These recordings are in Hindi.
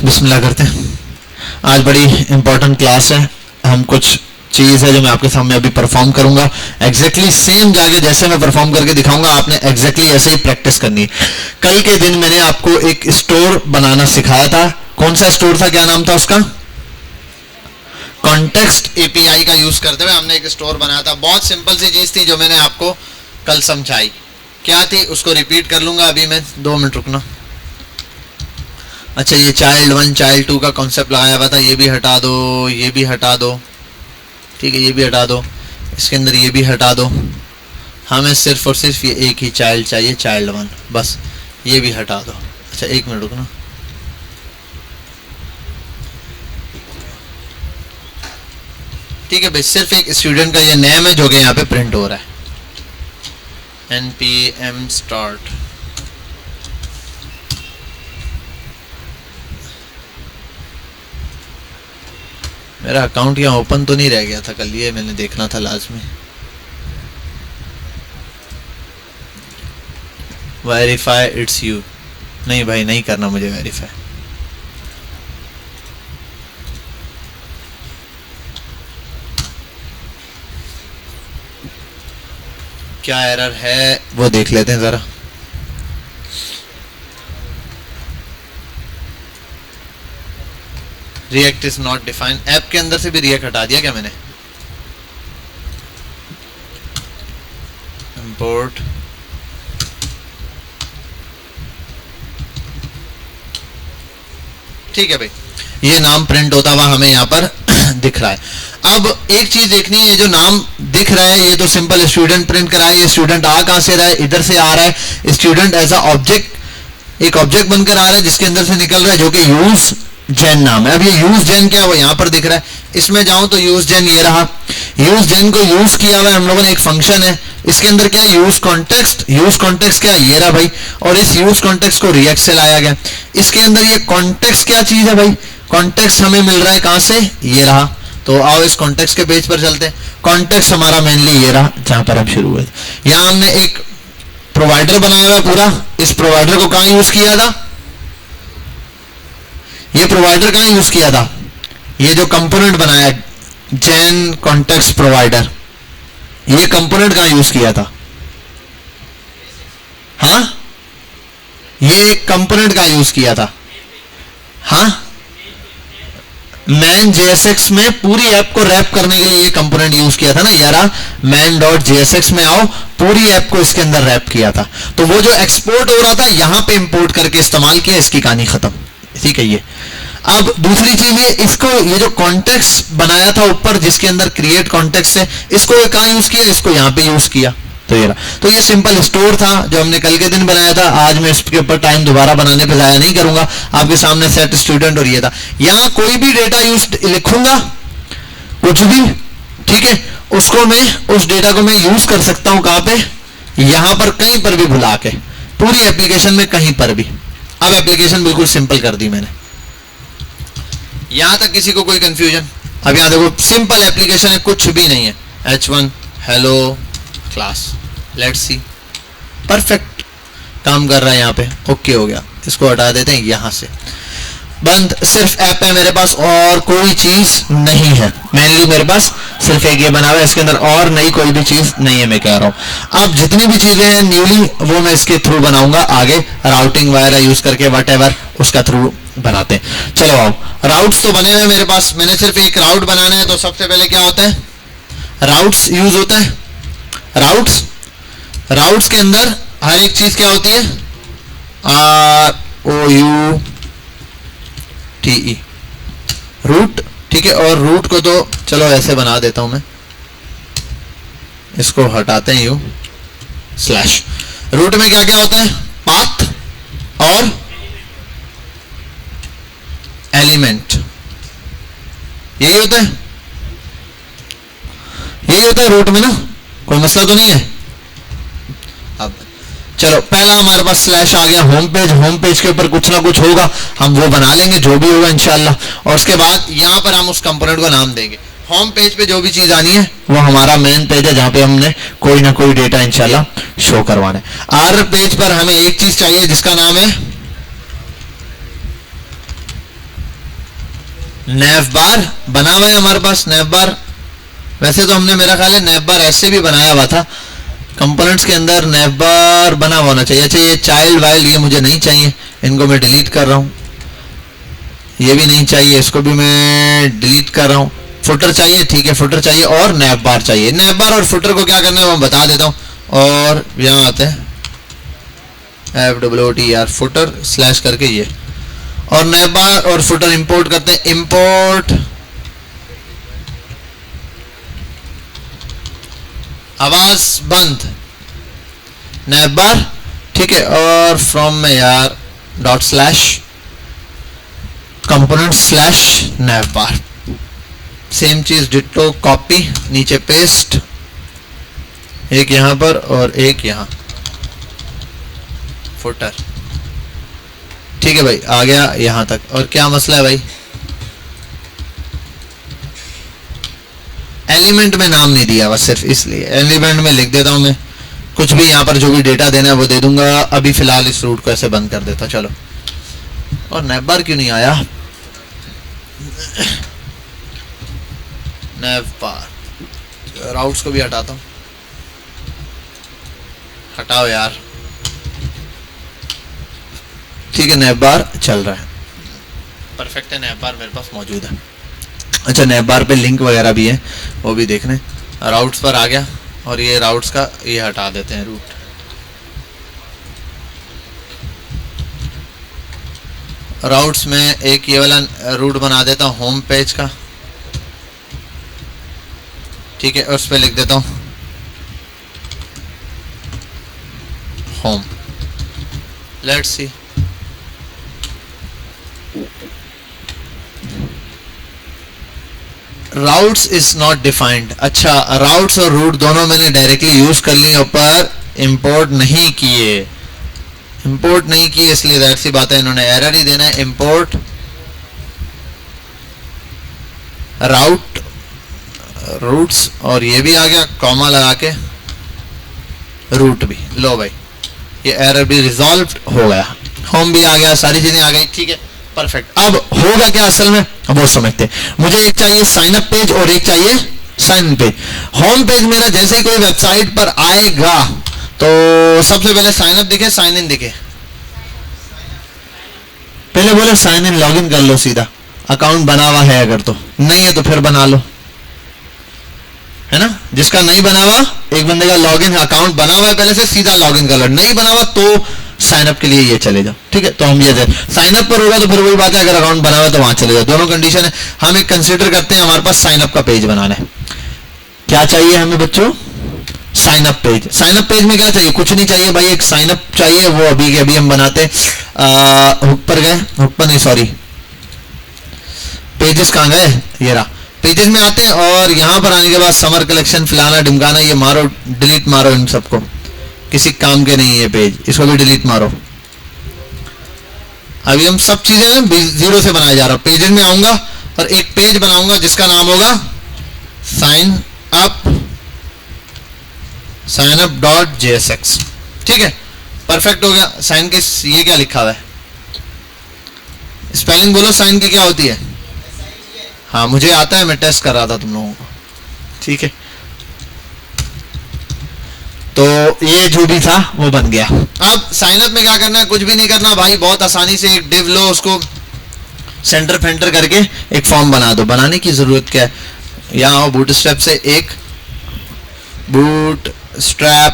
बिस्मिल्लाह करते हैं। आज बड़ी इंपॉर्टेंट क्लास है। हम कुछ चीज़ है जो मैं आपके सामने अभी परफॉर्म करूंगा, एग्जैक्टली सेम जाके जैसे मैं परफॉर्म करके दिखाऊंगा आपने एग्जैक्टली ऐसे ही प्रैक्टिस करनी है। कल के दिन मैंने आपको एक स्टोर बनाना सिखाया था। कौन सा स्टोर था, क्या नाम था उसका? कॉन्टेक्स्ट एपीआई का यूज करते हुए हमने एक स्टोर बनाया था। बहुत सिंपल सी चीज थी जो मैंने आपको कल समझाई। क्या थी उसको रिपीट कर लूंगा अभी मैं, 2 मिनट रुकना। अच्छा, ये चाइल्ड 1 चाइल्ड 2 का कॉन्सेप्ट लगाया हुआ था, ये भी हटा दो, ये भी हटा दो, ठीक है, ये भी हटा दो, इसके अंदर ये भी हटा दो। हमें सिर्फ और सिर्फ ये एक ही चाइल्ड चाहिए, चाइल्ड 1, बस ये भी हटा दो। अच्छा 1 मिनट रुकना। ठीक है भाई, सिर्फ एक स्टूडेंट का ये नेम है जो कि यहाँ पे प्रिंट हो रहा है, npm start। मेरा अकाउंट यहाँ ओपन तो नहीं रह गया था कल, ये मैंने देखना था लाजमी। वेरीफाई इट्स यू, नहीं भाई नहीं करना मुझे वेरीफाई। क्या एरर है वो देख लेते हैं जरा। React is not defined. App के अंदर से भी रिएक्ट हटा दिया क्या मैंने? इंपोर्ट, ठीक है भाई, ये नाम प्रिंट होता हुआ हमें यहाँ पर दिख रहा है। अब एक चीज देखनी है, जो नाम दिख रहा है ये तो सिंपल स्टूडेंट प्रिंट करा है। ये स्टूडेंट आ कहां से रहा है? इधर से आ रहा है। स्टूडेंट एज अ ऑब्जेक्ट, एक ऑब्जेक्ट बनकर आ रहा है जिसके अंदर से निकल रहा है, जो कि यूज जेन नाम है। अब ये यूज जेन क्या है वो यहाँ पर दिख रहा है। इसमें जाऊं तो यूज जेन ये रहा। यूज जेन को यूज किया हुआ है हम लोगों ने, एक फंक्शन है इसके अंदर क्या, यूज कॉन्टेक्स्ट। यूज कॉन्टेक्स्ट क्या, ये रहा भाई, और इस यूज कॉन्टेक्स्ट को रिएक्ट से लाया गया। इसके अंदर ये कॉन्टेक्स्ट क्या चीज है भाई? कॉन्टेक्स्ट हमें मिल रहा है कहां से? ये रहा। तो आओ इस कॉन्टेक्स्ट के पेज पर चलते हैं। कॉन्टेक्स्ट हमारा मेनली ये रहा जहां पर हम शुरू हुए। यहां हमने एक प्रोवाइडर बनाया हुआ पूरा। इस प्रोवाइडर को कहां यूज किया था? ये प्रोवाइडर कहां यूज किया था? ये जो कंपोनेंट बनाया जेन कॉन्टेक्स्ट प्रोवाइडर, ये कंपोनेंट कहां यूज किया था? हाँ, ये कंपोनेंट कहां यूज किया था? हाँ, मैन JSX में पूरी ऐप को रैप करने के लिए ये कंपोनेंट यूज किया था ना यारा। man.jsx में आओ, पूरी ऐप को इसके अंदर रैप किया था। तो वो जो एक्सपोर्ट हो रहा था यहां पे इंपोर्ट करके इस्तेमाल किया, इसकी कहानी खत्म। ठीक है ये। अब दूसरी चीज ये, इसको ये जो कॉन्टेक्स्ट बनाया था ऊपर जिसके अंदर क्रिएट कॉन्टेक्स्ट है, इसको कहां यूज किया? इसको यहां पे यूज किया। तो ये रहा। तो ये सिंपल स्टोर था जो हमने कल के दिन बनाया था। आज मैं इसके ऊपर टाइम दोबारा बनाने पे जाया नहीं करूंगा। आपके सामने सेट स्टूडेंट और ये था। यहां कोई भी डेटा यूज लिखूंगा, कुछ भी, ठीक है, उसको मैं, उस डेटा को मैं यूज कर सकता हूं कहां पे? यहां पर कहीं पर भी बुला के, पूरी एप्लीकेशन में कहीं पर भी। अब एप्लीकेशन बिल्कुल सिंपल कर दी मैंने। यहां तक किसी को कोई कंफ्यूजन? अब यहां देखो सिंपल एप्लीकेशन है, कुछ भी नहीं है। H1 hello class, let's see, perfect काम कर रहा है यहाँ पे। ओके हो गया, इसको हटा देते हैं यहां से, बंद। सिर्फ ऐप है मेरे पास और कोई चीज नहीं है। मेनली मेरे पास सिर्फ एक ये बना हुआ है, इसके अंदर और नई कोई भी चीज नहीं है। मैं कह रहा हूं अब जितनी भी चीजें हैं न्यूली वो मैं इसके थ्रू बनाऊंगा आगे, राउटिंग वगैरह यूज करके, वट उसका थ्रू बनाते हैं। चलो आओ, राउट्स तो बने हुए मेरे पास। मैंने सिर्फ एक राउट बनाना है, तो सबसे पहले क्या होता है? राउट्स यूज होता है। राउट्स के अंदर हर एक चीज क्या होती है? ROUTE, रूट, ठीक है। और रूट को तो चलो ऐसे बना देता हूं मैं, इसको हटाते हैं यू स्लैश। रूट में क्या क्या होता है? पाथ और एलिमेंट, यही होता है, यही होता है रूट में ना, कोई मसला तो नहीं है। अब चलो पहला हमारे पास स्लैश आ गया होम पेज। होम पेज के ऊपर कुछ ना कुछ होगा, हम वो बना लेंगे जो भी होगा इंशाल्लाह। और उसके बाद यहां पर हम उस कंपोनेंट को नाम देंगे। होम पेज पे जो भी चीज आनी है वो हमारा मेन पेज है जहां पे हमने कोई ना कोई डेटा इंशाल्लाह शो करवाना है। आर पेज पर हमें एक चीज चाहिए जिसका नाम है नैव बार बना हुआ है हमारे पास। नैव बार वैसे तो हमने, मेरा ख्याल है नैव बार ऐसे भी बनाया हुआ था कंपोनेंट्स के अंदर, नैव बार बना हुआ होना चाहिए। अच्छा, ये चाइल्ड वाइल्ड ये मुझे नहीं चाहिए, इनको मैं डिलीट कर रहा हूँ। ये भी नहीं चाहिए, इसको भी मैं डिलीट कर रहा हूँ। फुटर चाहिए, ठीक है, फुटर चाहिए और नैव बार चाहिए। नैव बार और फुटर को क्या करना है मैं बता देता हूँ। और यहाँ आते हैं FWOTR फुटर स्लैश करके ये, और नैव बार और फुटर इंपोर्ट करते हैं। इंपोर्ट आवाज बंद नैव बार, ठीक है, और फ्रॉम में यार डॉट स्लैश कंपोनेंट स्लैश नैव बार, सेम चीज डिट्टो कॉपी नीचे पेस्ट, एक यहां पर और एक यहां फुटर, ठीक है भाई, आ गया यहां तक। और क्या मसला है भाई, एलिमेंट में नाम नहीं दिया बस सिर्फ इसलिए, एलिमेंट में लिख देता हूं मैं, कुछ भी यहां पर जो भी डेटा देना है वो दे दूंगा। अभी फिलहाल इस रूट को ऐसे बंद कर देता, चलो। और नैव बार क्यों नहीं आया, नैव बार राउट्स को भी हटाता हूं, हटाओ यार, ठीक है, नैव बार चल रहा है, परफेक्ट है, नैव बार मेरे पास मौजूद है। अच्छा, नैव बार पे लिंक वगैरह भी है, वो भी देखने। राउट्स पर आ गया, और ये राउट्स का ये हटा देते हैं रूट। राउट्स में एक ये वाला रूट बना देता हूँ होम पेज का, ठीक है, उस पर लिख देता हूँ home. Let's see, routes is not defined. अच्छा, राउट्स और रूट दोनों मैंने डायरेक्टली यूज कर लिए, ऊपर इंपोर्ट नहीं किए, इंपोर्ट नहीं किए, इसलिए दैट सी बात है, इन्होंने एरर ही देना है। इंपोर्ट राउट रूट्स, और ये भी आ गया कॉमा लगा के, रूट भी, लो भाई ये एरर भी रिजॉल्व हो गया, होम भी आ गया, सारी चीजें आ गई, ठीक है, परफेक्ट। अब होगा क्या असल में वो समझते हैं। मुझे एक चाहिए साइन अप पेज और एक चाहिए sign in page. Home page मेरा जैसे ही कोई वेबसाइट पर आएगा तो सबसे पहले साइन अप दिखे, साइन इन दिखे, पहले बोले साइन इन, लॉग इन कर लो सीधा, अकाउंट बना हुआ है, अगर तो नहीं है तो फिर बना लो, है ना। जिसका नहीं बना हुआ, एक बंदे का लॉग इन अकाउंट बना हुआ है पहले से, सीधा लॉग इन कर लो, नहीं बना हुआ तो साइन अप के लिए ये चले जाओ, ठीक है। तो हम ये साइन अप पर होगा तो फिर वही बात है, अगर अकाउंट बना हुआ है तो वहां चले जाओ, दोनों कंडीशन है। हम एक कंसीडर करते हैं, हमारे पास साइन अप का पेज बनाना है। क्या चाहिए हमें बच्चों, sign up page. Sign up page में क्या चाहिए, कुछ नहीं चाहिए भाई, एक साइन अप चाहिए, वो अभी के अभी हम बनाते हैं। हुक पर गए, हुक पर नहीं, सॉरी, पेजेस कहां गए, ये रहा, पेजेस में आते हैं, और यहां पर आने के बाद समर कलेक्शन फलाना ढिमकाना, ये मारो, डिलीट मारो, इन सबको, किसी काम के नहीं है पेज, इसको भी डिलीट मारो। अभी हम सब चीजें जीरो से बनाए जा रहा हूं। पेजेस में आऊंगा और एक पेज बनाऊंगा जिसका नाम होगा साइन अप डॉट JSX, ठीक है, परफेक्ट हो गया। साइन के ये क्या लिखा हुआ है, स्पेलिंग बोलो साइन की क्या होती है। हाँ मुझे आता है, मैं टेस्ट कर रहा था तुम लोगों को, ठीक है। तो ये जो भी था वो बन गया। अब साइन अप में क्या करना है, कुछ भी नहीं करना भाई, बहुत आसानी से एक डिव लो, उसको सेंटर फेंटर करके एक फॉर्म बना दो। बनाने की जरूरत क्या है, यहाँ आओ, बूटस्ट्रैप से एक बूटस्ट्रैप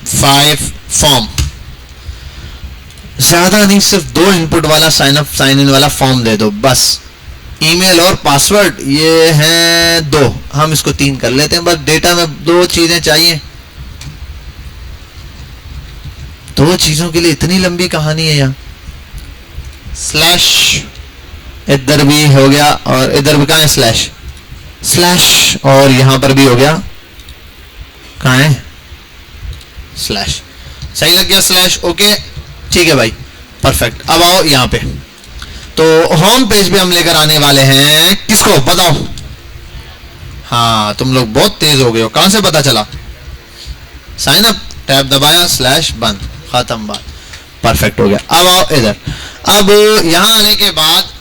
5 फॉर्म, ज्यादा नहीं, सिर्फ 2 इनपुट वाला साइन अप साइन इन वाला फॉर्म दे दो बस। ईमेल और पासवर्ड ये हैं 2, हम इसको 3 कर लेते हैं, बस डेटा में 2 चीजें चाहिए। 2 चीजों के लिए इतनी लंबी कहानी है यहाँ। स्लैश इधर भी हो गया, और इधर भी कहाँ है स्लैश, स्लैश, और यहां पर भी हो गया, कहाँ है स्लैश, सही लग गया स्लैश, ओके, ठीक है भाई, परफेक्ट। अब आओ यहाँ पे, तो होम पेज पे हम लेकर आने वाले हैं किसको बताओ। हाँ तुम लोग बहुत तेज हो गए हो, कहां से पता चला, साइन अप, टैब दबाया, स्लैश बंद, खत्म बात, परफेक्ट हो गया। अब आओ इधर, अब यहां आने के बाद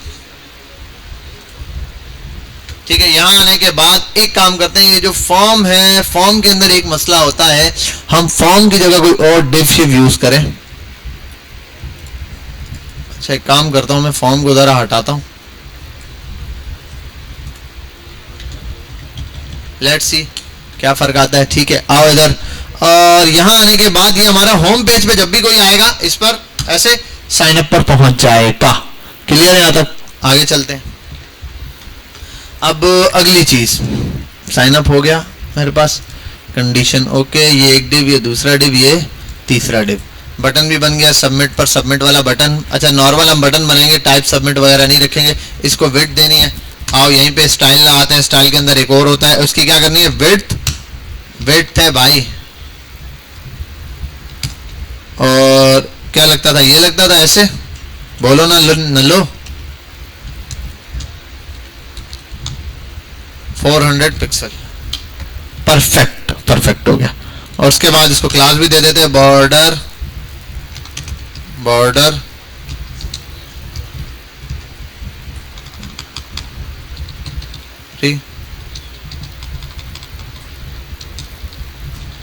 ठीक है, यहाँ आने के बाद एक काम करते हैं, ये जो फॉर्म है, फॉर्म के अंदर एक मसला होता है, हम फॉर्म की जगह कोई और डिव शिव यूज करें। अच्छा एक काम करता हूं, मैं फॉर्म को जरा हटाता हूं, लेट्स सी क्या फर्क आता है। ठीक है, आओ इधर, और यहाँ आने के बाद ये हमारा होम पेज पे जब भी कोई आएगा इस पर ऐसे साइन अप पर पहुंच जाएगा। क्लियर है यहाँ तक? आगे चलते हैं। अब अगली चीज, साइन अप हो गया मेरे पास, कंडीशन ओके, ये एक डिव, ये दूसरा डिव, ये तीसरा डिव, बटन भी बन गया, सबमिट पर सबमिट वाला बटन। अच्छा नॉर्मल हम बटन बनाएंगे, टाइप सबमिट वगैरह नहीं रखेंगे, इसको विड्थ देनी है। आओ यहीं पे स्टाइल लगाते हैं, स्टाइल के अंदर एक और होता है, उसकी क्या करनी है, विड्थ, विड्थ है भाई, और क्या लगता था, ये लगता था ऐसे, बोलो ना लो 400 पिक्सल, परफेक्ट, परफेक्ट हो गया। और उसके बाद इसको क्लास भी दे देते हैं, border, border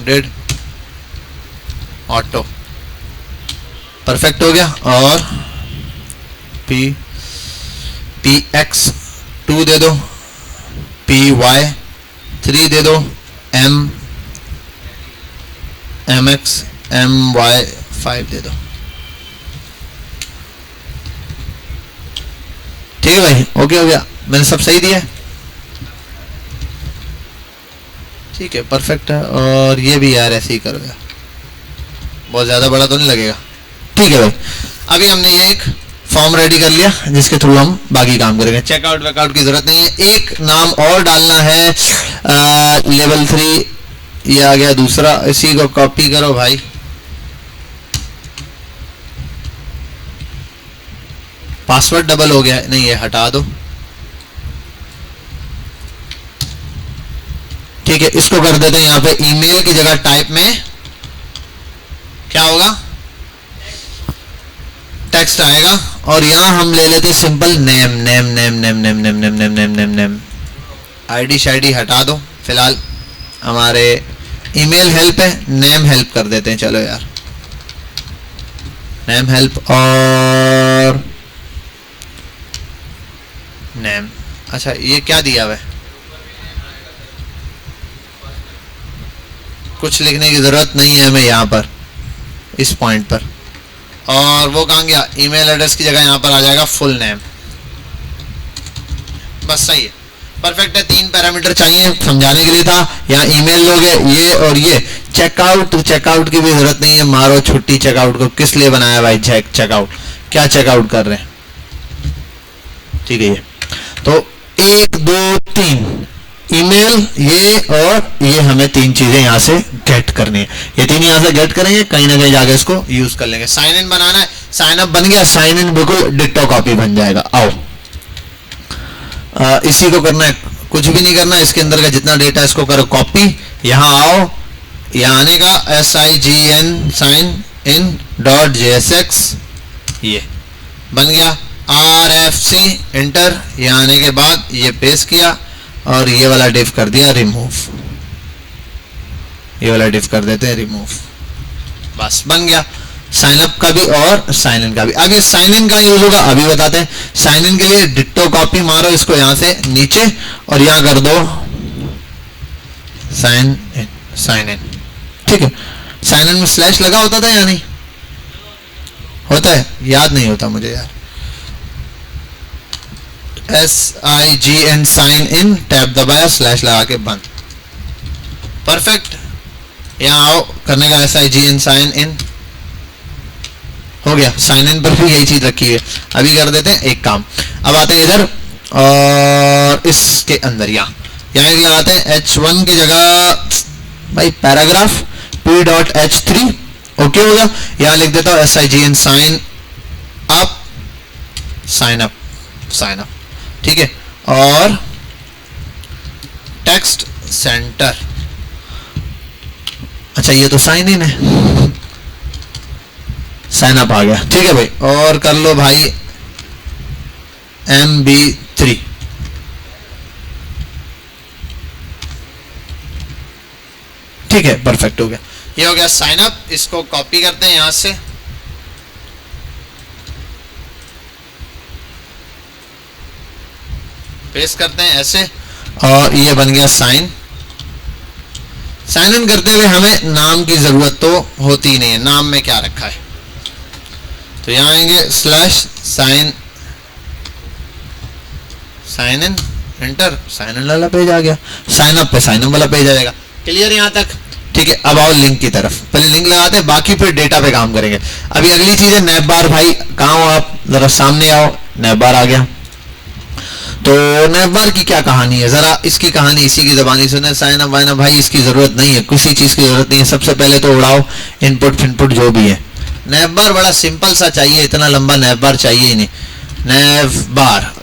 dead auto, perfect हो गया। और px2 दे दो, py3 दे दो, mx my5 दे दो। ठीक है भाई, ओके हो गया, मैंने सब सही दिया है। ठीक है, परफेक्ट है। और ये भी यार ऐसे ही कर गया, बहुत ज्यादा बड़ा तो नहीं लगेगा। ठीक है भाई, अभी हमने ये एक फॉर्म रेडी कर लिया जिसके थ्रू हम बाकी काम करेंगे। चेकआउट वेकआउट की जरूरत नहीं है। एक नाम और डालना है, लेवल 3 ये आ गया दूसरा, इसी को कॉपी करो भाई, पासवर्ड डबल हो गया, नहीं ये हटा दो। ठीक है, इसको कर देते हैं यहाँ पे ईमेल की जगह टाइप में क्या होगा, टेक्स्ट आएगा। और यहां हम ले लेते हैं simple name, name name name name name name name name name name, ID शाइडी हटा दो, फिलहाल हमारे ईमेल हेल्प है, नेम हेल्प कर देते हैं। चलो यार, नेम हेल्प और नेम। अच्छा ये क्या दिया हुआ है, कुछ लिखने की जरूरत नहीं है हमें यहाँ पर, इस पॉइंट पर। और वो कहाँ गया, ईमेल एड्रेस की जगह यहाँ पर आ जाएगा फुल नेम, बस सही है, परफेक्ट है। 3 पैरामीटर चाहिए, समझाने के लिए था। यहाँ ईमेल लोगे ये, और ये चेकआउट, चेकआउट की भी जरूरत नहीं है, मारो छुट्टी। चेकआउट को किस लिए बनाया भाई, चेकआउट, क्या चेकआउट कर रहे हैं। ठीक है, ये तो 1 2 3 ईमेल, ये और ये, हमें 3 चीजें यहां से गेट करनी है। ये 3 यहां से गेट करेंगे, कहीं ना कहीं जाके इसको यूज कर लेंगे। साइन इन बनाना है, साइन अप बन गया, साइन इन बिल्कुल डिट्टो कॉपी बन जाएगा। आओ इसी को करना है, कुछ भी नहीं करना, इसके अंदर का जितना डेटा इसको करो कॉपी। यहां आओ, यहां आने का SIGN sign in dot JSX, ये बन गया। RFC इंटर, यहां आने के बाद ये पेस्ट किया और ये वाला डिव कर दिया रिमूव, ये वाला डिव कर देते हैं रिमूव, बस बन गया। साइन अप का भी और साइन इन का भी। अब ये साइन इन का यूज होगा, अभी बताते हैं। साइन इन के लिए डिट्टो कॉपी मारो इसको यहां से नीचे, और यहां कर दो साइन इन, साइन इन। ठीक है, साइन इन में स्लैश लगा होता था या नहीं होता है, याद नहीं होता मुझे यार। SIGN साइन इन, टैब दबाया, स्लैश लगा के बंद, परफेक्ट। यहां आओ, करने का SIGN साइन इन हो गया। साइन इन पर भी यही चीज रखी है। अभी कर देते हैं एक काम, अब आते हैं इधर और इसके अंदर यहाँ लगाते हैं H1 की जगह भाई पैराग्राफ P.H3, ओके हो गया। यहाँ लिख देता हूँ SIGN sign up, sign up, sign up, ठीक है। और टेक्स्ट सेंटर, अच्छा ये तो साइन इन है, साइन अप आ गया, ठीक है भाई। और कर लो भाई MB3, ठीक है, परफेक्ट हो गया। ये हो गया साइन अप। इसको कॉपी करते हैं यहां से, पेस्ट करते हैं ऐसे, और ये बन गया साइन इन करते हुए हमें नाम की जरूरत तो होती ही नहीं है। नाम में क्या रखा है, तो यहां आएंगे slash sign in, enter, sign in वाला पेज आ गया। साइन अप पे साइन अप वाला पेज आ जाएगा। क्लियर यहां तक? ठीक है, अब आओ लिंक की तरफ। पहले लिंक लगाते हैं, बाकी फिर डेटा पे काम करेंगे। अभी अगली चीज है नैप बार। भाई कहाँ हो आप, जरा सामने आओ। नैप बार आ गया। तो नैप बार की क्या कहानी है, जरा इसकी कहानी इसी की जबानी सुने। साइन अप वाइन अप भाई इसकी जरूरत नहीं है, किसी चीज की जरूरत नहीं है। सबसे पहले तो उड़ाओ इनपुट फिनपुट जो भी है। नैप बार बड़ा सिंपल सा चाहिए, इतना लंबा नैप बार चाहिए ही नहीं। नैप बार,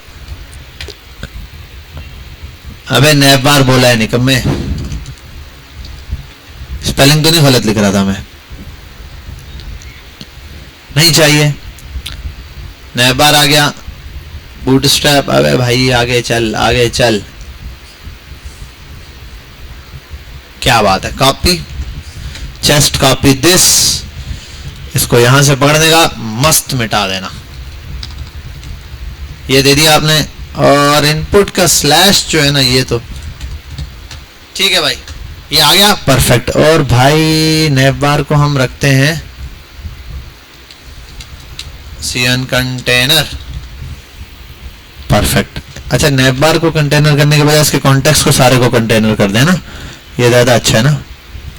अबे नैप बार बोला है निकम्मे, स्पेलिंग तो नहीं गलत लिख रहा था मैं, नहीं चाहिए। नैप बार आ गया। बूटस्ट्रैप, अबे भाई आगे चल आगे चल, क्या बात है। कॉपी चेस्ट, कॉपी दिस, इसको यहां से पकड़ने का, मस्त मिटा देना। ये दे दिया आपने, और इनपुट का स्लैश जो है ना, ये तो ठीक है भाई, ये आ गया परफेक्ट। और भाई नैप बार को हम रखते हैं CN कंटेनर, परफेक्ट। अच्छा, नैप बार को कंटेनर करने के बजाय इसके कॉन्टेक्स्ट को सारे को कंटेनर कर देना, ये ज्यादा अच्छा है ना।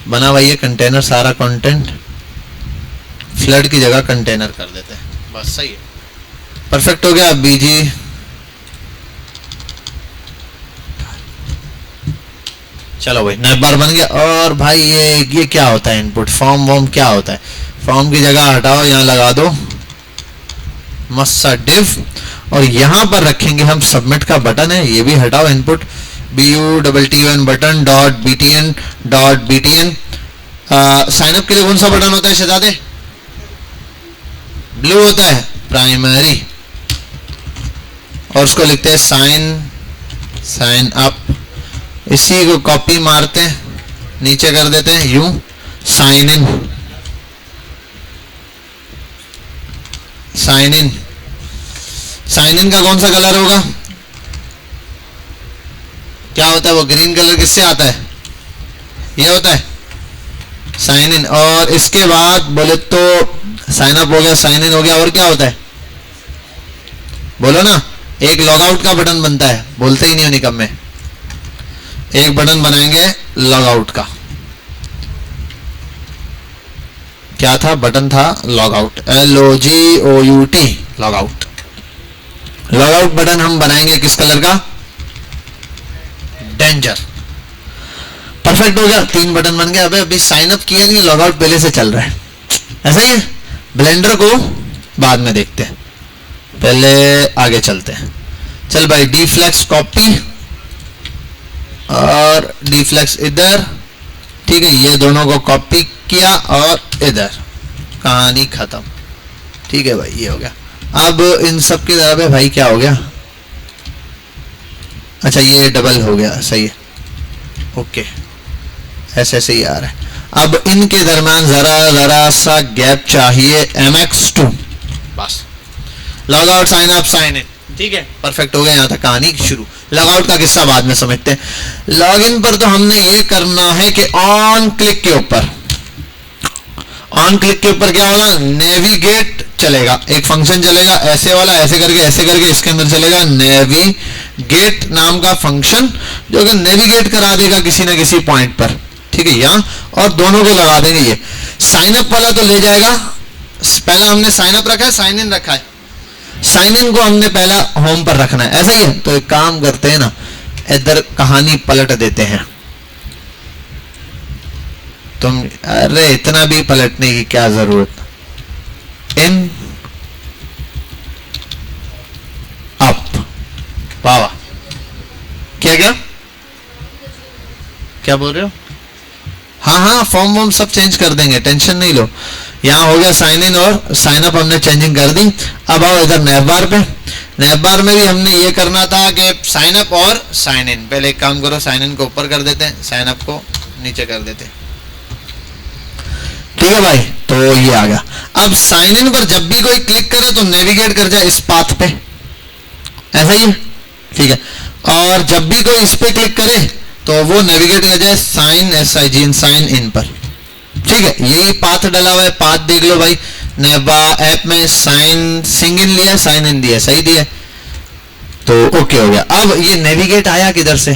बना हुआ ये कंटेनर, सारा कंटेंट फ्लड की जगह कंटेनर कर देते हैं, बस सही है, परफेक्ट हो गया। बीजी चलो भाई नैप बार बन गया। और भाई ये क्या होता है, इनपुट फॉर्म वॉर्म क्या होता है। फॉर्म की जगह हटाओ, यहां लगा दो मस्त सा डिव, और यहां पर रखेंगे हम सबमिट का बटन है, ये भी हटाओ input, BUTTN button .btn। Sign up के लिए कौन सा बटन होता है शहजादे, ब्लू होता है, प्राइमरी, और उसको लिखते हैं साइन अप। इसी को कॉपी मारते हैं, नीचे कर देते हैं यूं, साइन इन का कौन सा कलर होगा, क्या होता है वो, ग्रीन कलर किससे आता है, ये होता है साइन इन। और इसके बाद बोले तो साइन अप हो गया, साइन इन हो गया, और क्या होता है बोलो ना। एक लॉग आउट का बटन बनता है, बोलते ही नहीं हो निकम में। एक बटन बनाएंगे लॉग आउट का, क्या था बटन, था log out, LOGOUT, log out. Log out button हम बनाएंगे किस कलर का, डेंजर, परफेक्ट हो गया। 3 बटन बन गया। अबे अभी साइन अप किया नहीं, लॉग आउट पहले से चल रहा है, ऐसा ही है। ब्लेंडर को बाद में देखते हैं, पहले आगे चलते हैं। चल भाई, डीफ्लेक्स कॉपी और डीफ्लेक्स इधर, ठीक है, ये दोनों को कॉपी किया और इधर, कहानी खत्म। ठीक है भाई, ये हो गया। अब इन सब की तरफ है भाई, क्या हो गया, अच्छा ये डबल हो गया, सही है, ओके, ऐसे ऐसे ही आ रहा है। अब इनके दरम्यान जरा सा गैप चाहिए, MX2, बस। Log out, sign up, sign in, ठीक है, परफेक्ट हो गया। यहां तक कहानी शुरू। लॉग आउट का किस्सा बाद में समझते हैं। लॉग इन पर तो हमने ये करना है कि ऑन क्लिक के ऊपर क्या होगा, नेविगेट चलेगा, एक फंक्शन चलेगा ऐसे वाला, ऐसे करके इसके अंदर चलेगा नेविगेट नाम का फंक्शन, जो कि नेविगेट करा देगा किसी ना किसी पॉइंट पर, ठीक है, यहाँ, और दोनों को लगा देंगे। ये साइन अप वाला तो ले जाएगा, पहला हमने साइन अप रखा है, साइन इन रखा है, साइन इन को हमने पहला होम पर रखना है, ऐसा ही है। तो एक काम करते हैं ना, इधर कहानी पलट देते हैं। तुम अरे इतना भी पलटने की क्या जरूरत, इन अप, वाह, क्या बोल रहे हो, हाँ फॉर्म वॉर्म सब चेंज कर देंगे, टेंशन नहीं लो। यहाँ हो गया साइन इन और साइन अप हमने चेंजिंग कर दी। अब आओ इधर नैप बार पे। नैप बार में भी हमने ये करना था कि साइन अप और साइन इन, पहले एक काम करो, साइन इन को ऊपर कर देते हैं, साइन अप को नीचे कर देते हैं, ठीक है भाई, तो ये आ गया। अब साइन इन पर जब भी कोई क्लिक करे तो नेविगेट कर जाए इस पाथ पे, ऐसा ही, ठीक है। और जब भी कोई इस पे क्लिक करे तो वो नेविगेट कर जाए साइन SIGN साइन इन पर, ठीक है। यही पाथ डला हुआ है, पाथ देख लो भाई, नेवा ऐप में साइन सिंग इन लिया, साइन इन दिया, सही दिया, तो ओके हो गया। अब ये नेविगेट आया किधर से,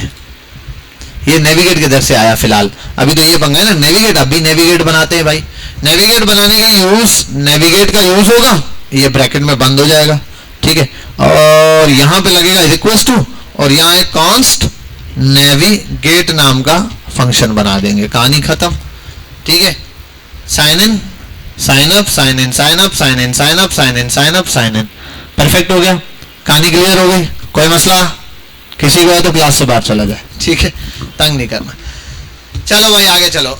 ये नेविगेट किधर से आया फिलहाल, अभी तो ये पंगा है ना नेविगेट, अभी नेविगेट बनाते हैं भाई। नेविगेट बनाने का यूज, नेविगेट का यूज होगा, ये ब्रैकेट में बंद हो जाएगा, ठीक है। और यहां पे लगेगा रिक्वेस्ट टू, और यहां एक कॉन्स्ट नेविगेट नाम का फंक्शन बना देंगे, कहानी खत्म, ठीक है। Sign in, sign up, sign in, sign up, sign in, sign up, sign in, sign up, sign in, perfect हो गया, कहानी क्लियर हो गई। कोई मसला किसी को है तो क्लास से बाहर चला जाए, ठीक है, तंग नहीं करना। चलो भाई आगे चलो।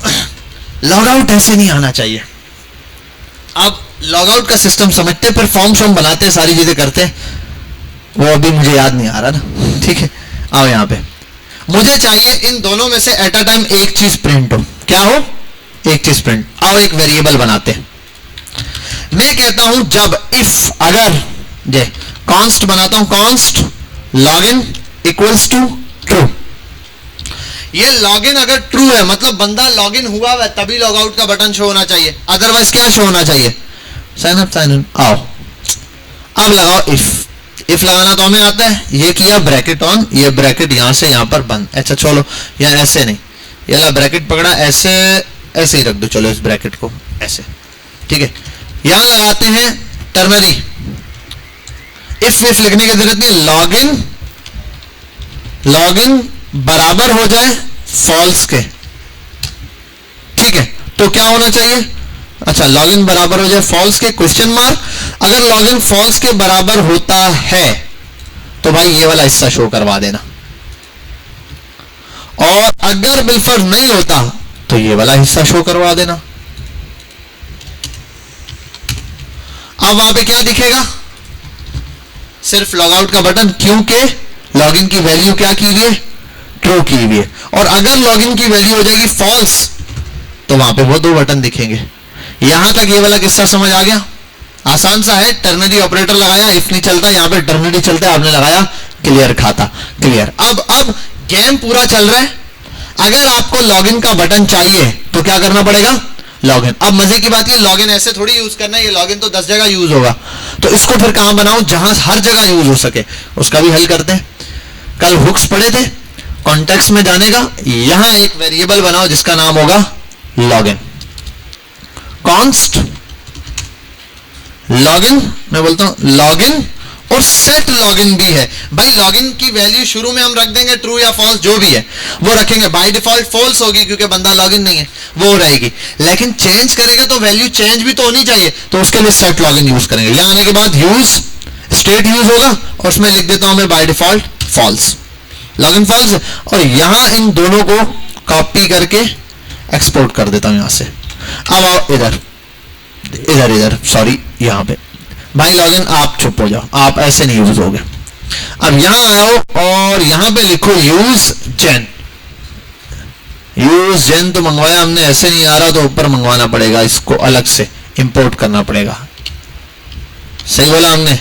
लॉग आउट ऐसे नहीं आना चाहिए। अब लॉग आउट का सिस्टम समझते, पर फॉर्म शॉर्म बनाते, सारी चीजें करते, वो अभी मुझे याद नहीं आ रहा ना, ठीक है। आओ यहाँ पे, मुझे चाहिए इन दोनों में से एट अ टाइम एक चीज प्रिंट हो, क्या हो, एक चीज प्रिंट। आओ एक वेरिएबल बनाते, मैं कहता हूं जब इफ, अगर जे कॉन्स्ट बनाता हूं, const login equals to true. ये लॉगिन अगर ट्रू है मतलब बंदा लॉगिन हुआ है तभी लॉग आउट का बटन शो होना चाहिए, अदरवाइज क्या शो होना चाहिए, साइन अप साइन इन। आओ अब लगाओ इफ, इफ लगाना तो हमें आता है, ये किया ब्रैकेट ऑन, ये ब्रैकेट यहां से यहां पर बंद, अच्छा चलो यहाँ ऐसे नहीं, ये ला ब्रैकेट पकड़ा, ऐसे ऐसे ही रख दो, चलो इस ब्रैकेट को ऐसे, ठीक है। यहां लगाते हैं टर्नरी, इफ लिखने की जरूरत नहीं, लॉगिन, लॉगिन बराबर हो जाए फॉल्स के, ठीक है। तो क्या होना चाहिए, अच्छा लॉगिन बराबर हो जाए फॉल्स के, क्वेश्चन मार्क। अगर लॉगिन फॉल्स के बराबर होता है तो भाई ये वाला हिस्सा शो करवा देना, और अगर बिल्कुल नहीं होता तो ये वाला हिस्सा शो करवा देना। अब वहां पे क्या दिखेगा, सिर्फ लॉग आउट का बटन, क्योंकि लॉगिन की वैल्यू क्या की हुई है, ट्रू की हुई है। और अगर लॉगिन की वैल्यू हो जाएगी फॉल्स तो वहां पे वो दो बटन दिखेंगे। यहां तक ये वाला किस्सा समझ आ गया, आसान सा है। टर्नरी ऑपरेटर लगाया, इफ नहीं चलता, यहां पे टर्नरी चलता है, आपने लगाया क्लियर खाता, क्लियर। अब गेम पूरा चल रहा है, अगर आपको लॉगिन का बटन चाहिए तो क्या करना पड़ेगा, लॉगिन। अब मजे की बात है, लॉगिन ऐसे थोड़ी यूज करना है, ये लॉगिन तो 10 जगह यूज होगा, तो इसको फिर कहां बनाऊं जहां हर जगह यूज हो सके, उसका भी हल करते हैं। कल हुक्स पढ़े थे, कॉन्टेक्स्ट में जाने का, यहां एक वेरिएबल बनाओ जिसका नाम होगा लॉगिन, कॉन्स्ट लॉगिन, मैं बोलता हूं लॉगिन, और सेट लॉगिन भी है भाई। लॉगिन की वैल्यू शुरू में हम रख देंगे ट्रू या फॉल्स, जो भी है वो रखेंगे, बाय डिफॉल्ट फॉल्स होगी क्योंकि बंदा लॉगिन नहीं है, वो रहेगी। लेकिन चेंज करेगा तो वैल्यू चेंज भी तो होनी चाहिए, तो उसके लिए सेट लॉगिन यूज करेंगे। यहां आने के बाद यूज स्टेट यूज होगा, और उसमें लिख देता हूं मैं by default false, login false है। और यहां इन दोनों को कॉपी करके एक्सपोर्ट कर देता हूं यहां से। अब आओ इधर इधर इधर, सॉरी यहां पे भाई लॉगिन, आप चुप हो जाओ, आप ऐसे नहीं यूज होगे। अब यहां आओ और यहां पे लिखो यूज जेन। यूज जेन तो मंगवाया हमने, ऐसे नहीं आ रहा तो ऊपर मंगवाना पड़ेगा, इसको अलग से इंपोर्ट करना पड़ेगा। सही बोला हमने,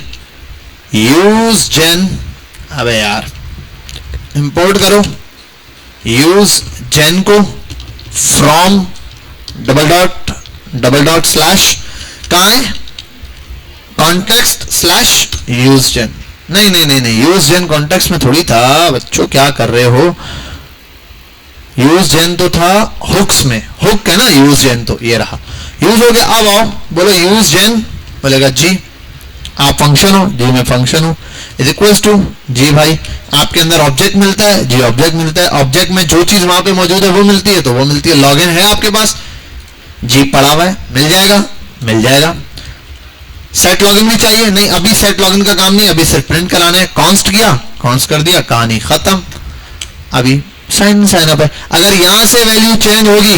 यूज जेन। अबे यार इंपोर्ट करो यूज जेन को फ्रॉम डबल डॉट स्लैश, कहां है, कॉन्टेक्स्ट स्लैश यूज जेन। नहीं नहीं नहीं नहीं, यूज जेन कॉन्टेक्स्ट में थोड़ी था बच्चों, क्या कर रहे हो, यूज जेन तो था हुक्स में, हुक है ना यूज जेन, तो ये रहा यूज हो गया। अब आओ बोलो यूज जेन, बोलेगा जी आप फंक्शन हो, जी मैं फंक्शन हूं, इज इक्वल्स टू, जी भाई आपके अंदर ऑब्जेक्ट मिलता है, जी ऑब्जेक्ट मिलता है, ऑब्जेक्ट में जो चीज वहां पे मौजूद है वो मिलती है, तो वो मिलती है। लॉगिन है आपके पास, जी पड़ा हुआ है, मिल जाएगा, मिल जाएगा। सेट लॉगिन भी चाहिए, नहीं अभी सेट लॉगिन का काम नहीं, अभी सिर्फ प्रिंट कराना है। कॉन्स्ट किया, कॉन्स्ट कर दिया, कहानी खत्म। अभी साइन साइन अप है। अगर यहां से वैल्यू चेंज होगी,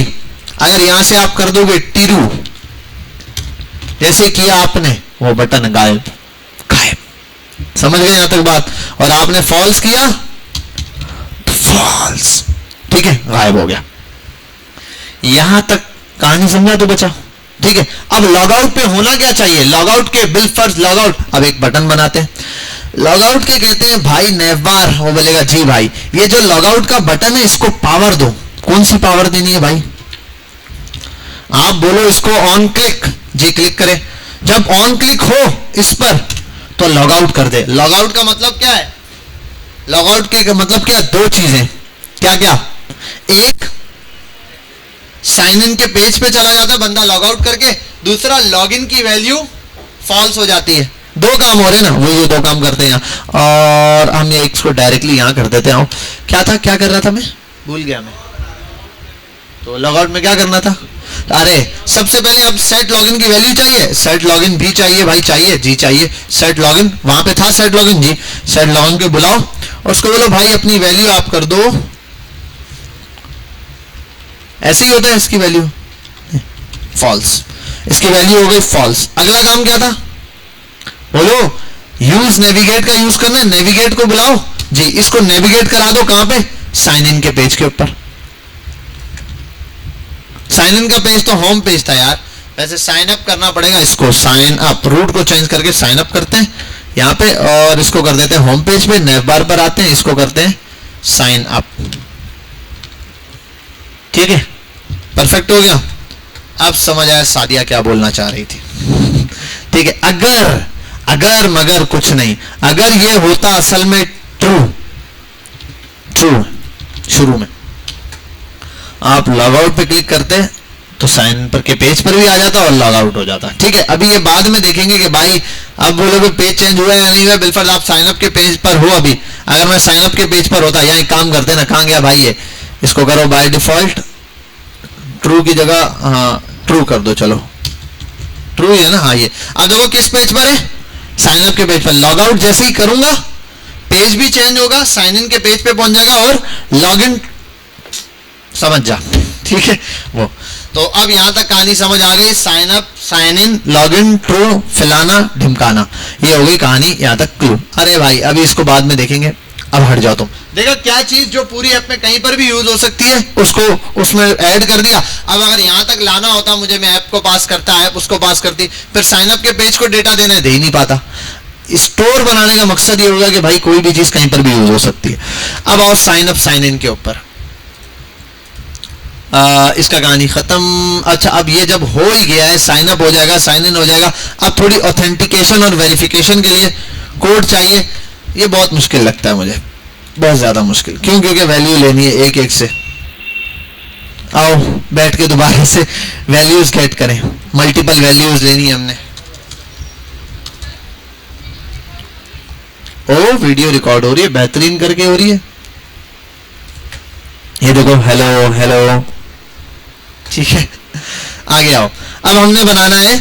अगर यहां से आप कर दोगे टीरू जैसे किया आपने, वो बटन गायब, गायब। समझ गए यहां तक बात। और आपने फॉल्स किया तो फॉल्स, ठीक है, गायब हो गया। यहां तक कहानी समझा तो बचा, ठीक है। अब लॉगआउट पे होना क्या चाहिए, लॉगआउट के बिल फर्स्ट लॉगआउट, अब एक बटन बनाते हैं लॉगआउट के, कहते हैं भाई नेवबार, वो बोलेगा जी भाई ये जो लॉगआउट का बटन है इसको पावर दो। कौन सी पावर देनी है भाई, आप बोलो इसको ऑन क्लिक, जी क्लिक करे, जब ऑन क्लिक हो इस पर तो लॉगआउट कर दे। लॉगआउट का मतलब क्या है, लॉगआउट के मतलब क्या, दो चीजें, क्या क्या, एक साइन इन के पेज पे चला जाता है बंदा लॉगआउट करके, दूसरा लॉगिन की वैल्यू फॉल्स हो जाती है। दो काम हो रहे हैं ना, वो ये दो काम करते हैं यहाँ, और हम ये इसको डायरेक्टली यहाँ कर देते हैं। क्या था, क्या कर रहा था मैं, भूल गया मैं, तो लॉगआउट में क्या करना था, अरे सबसे पहले अब सेट लॉगिन की वैल्यू चाहिए, सेट लॉगिन भी चाहिए भाई, चाहिए जी चाहिए, सेट लॉगिन वहां पे था, सेट लॉगिन जी, सेट लॉगिन के बुलाओ और उसको बोलो भाई अपनी वैल्यू आप कर दो, ऐसे ही होता है, इसकी वैल्यू फॉल्स, इसकी वैल्यू हो गई फॉल्स। अगला काम क्या था, बोलो यूज नेविगेट का यूज करना है, नेविगेट को बुलाओ जी, इसको नेविगेट करा दो कहां पे, साइन इन के पेज के ऊपर। साइन इन का पेज तो होम पेज था यार, वैसे साइन अप करना पड़ेगा, इसको साइन अप, रूट को चेंज करके साइन अप करते हैं यहां पे, और इसको कर देते हैं होम पेज पे, नेवबार पर आते हैं, इसको करते हैं साइन अप, ठीक है, परफेक्ट हो गया। अब समझ आया सादिया क्या बोलना चाह रही थी, ठीक है। अगर मगर कुछ नहीं, अगर ये होता असल में ट्रू शुरू में, आप लॉगआउट पे क्लिक करते तो साइन पर के पेज पर भी आ जाता और लॉग आउट हो जाता, ठीक है। अभी ये बाद में देखेंगे कि भाई अब बोलोगे पेज चेंज हुआ है या नहीं हुआ, बिल्कुल आप साइन अप के पेज पर हो, अभी अगर मैं साइन अप के पेज पर होता, यहाँ एक काम करते ना, कहाँ गया भाई ये, इसको करो बाय डिफॉल्ट ट्रू की जगह, हाँ ट्रू कर दो, चलो ट्रू है ना, हाँ ये अब देखो किस पेज पर है, साइन अप के पेज पर। लॉग आउट जैसे ही करूंगा पेज भी चेंज होगा, साइन इन के पेज पे पहुंच जाएगा और लॉग इन, समझ जा, ठीक है वो। तो अब यहां तक कहानी समझ आ गई, sign up, sign in, log in, true, फलाना ढिमकाना, ये हो गई कहानी, यहां तक क्लू। अरे भाई अभी इसको बाद में देखेंगे, अब हट जाओ तुम। देखो क्या चीज जो पूरी ऐप में कहीं पर भी यूज हो सकती है उसको उसमें ऐड कर दिया। अब अगर यहां तक लाना होता मुझे, मैं ऐप को पास करता, ऐप उसको पास करती, फिर साइन अप के पेज को डेटा देना है, दे ही नहीं पाता। स्टोर बनाने का मकसद ये होगा कि भाई कोई भी चीज कहीं पर भी यूज हो सकती है। अब आओ साइन अप साइन इन के ऊपर, इसका कहानी खत्म। अच्छा अब ये जब हो ही गया है, साइन अप हो जाएगा, साइन इन हो जाएगा, अब थोड़ी ऑथेंटिकेशन और वेरिफिकेशन के लिए कोड चाहिए। ये बहुत मुश्किल लगता है मुझे, बहुत ज्यादा मुश्किल, क्यों, क्योंकि वैल्यू लेनी है एक एक से। आओ बैठ के दोबारा से वैल्यूज गेट करें, मल्टीपल वैल्यूज लेनी है हमने। ओ वीडियो रिकॉर्ड हो रही है, बेहतरीन करके हो रही है, ये देखो, हेलो हेलो, ठीक है। आगे आओ, अब हमने बनाना है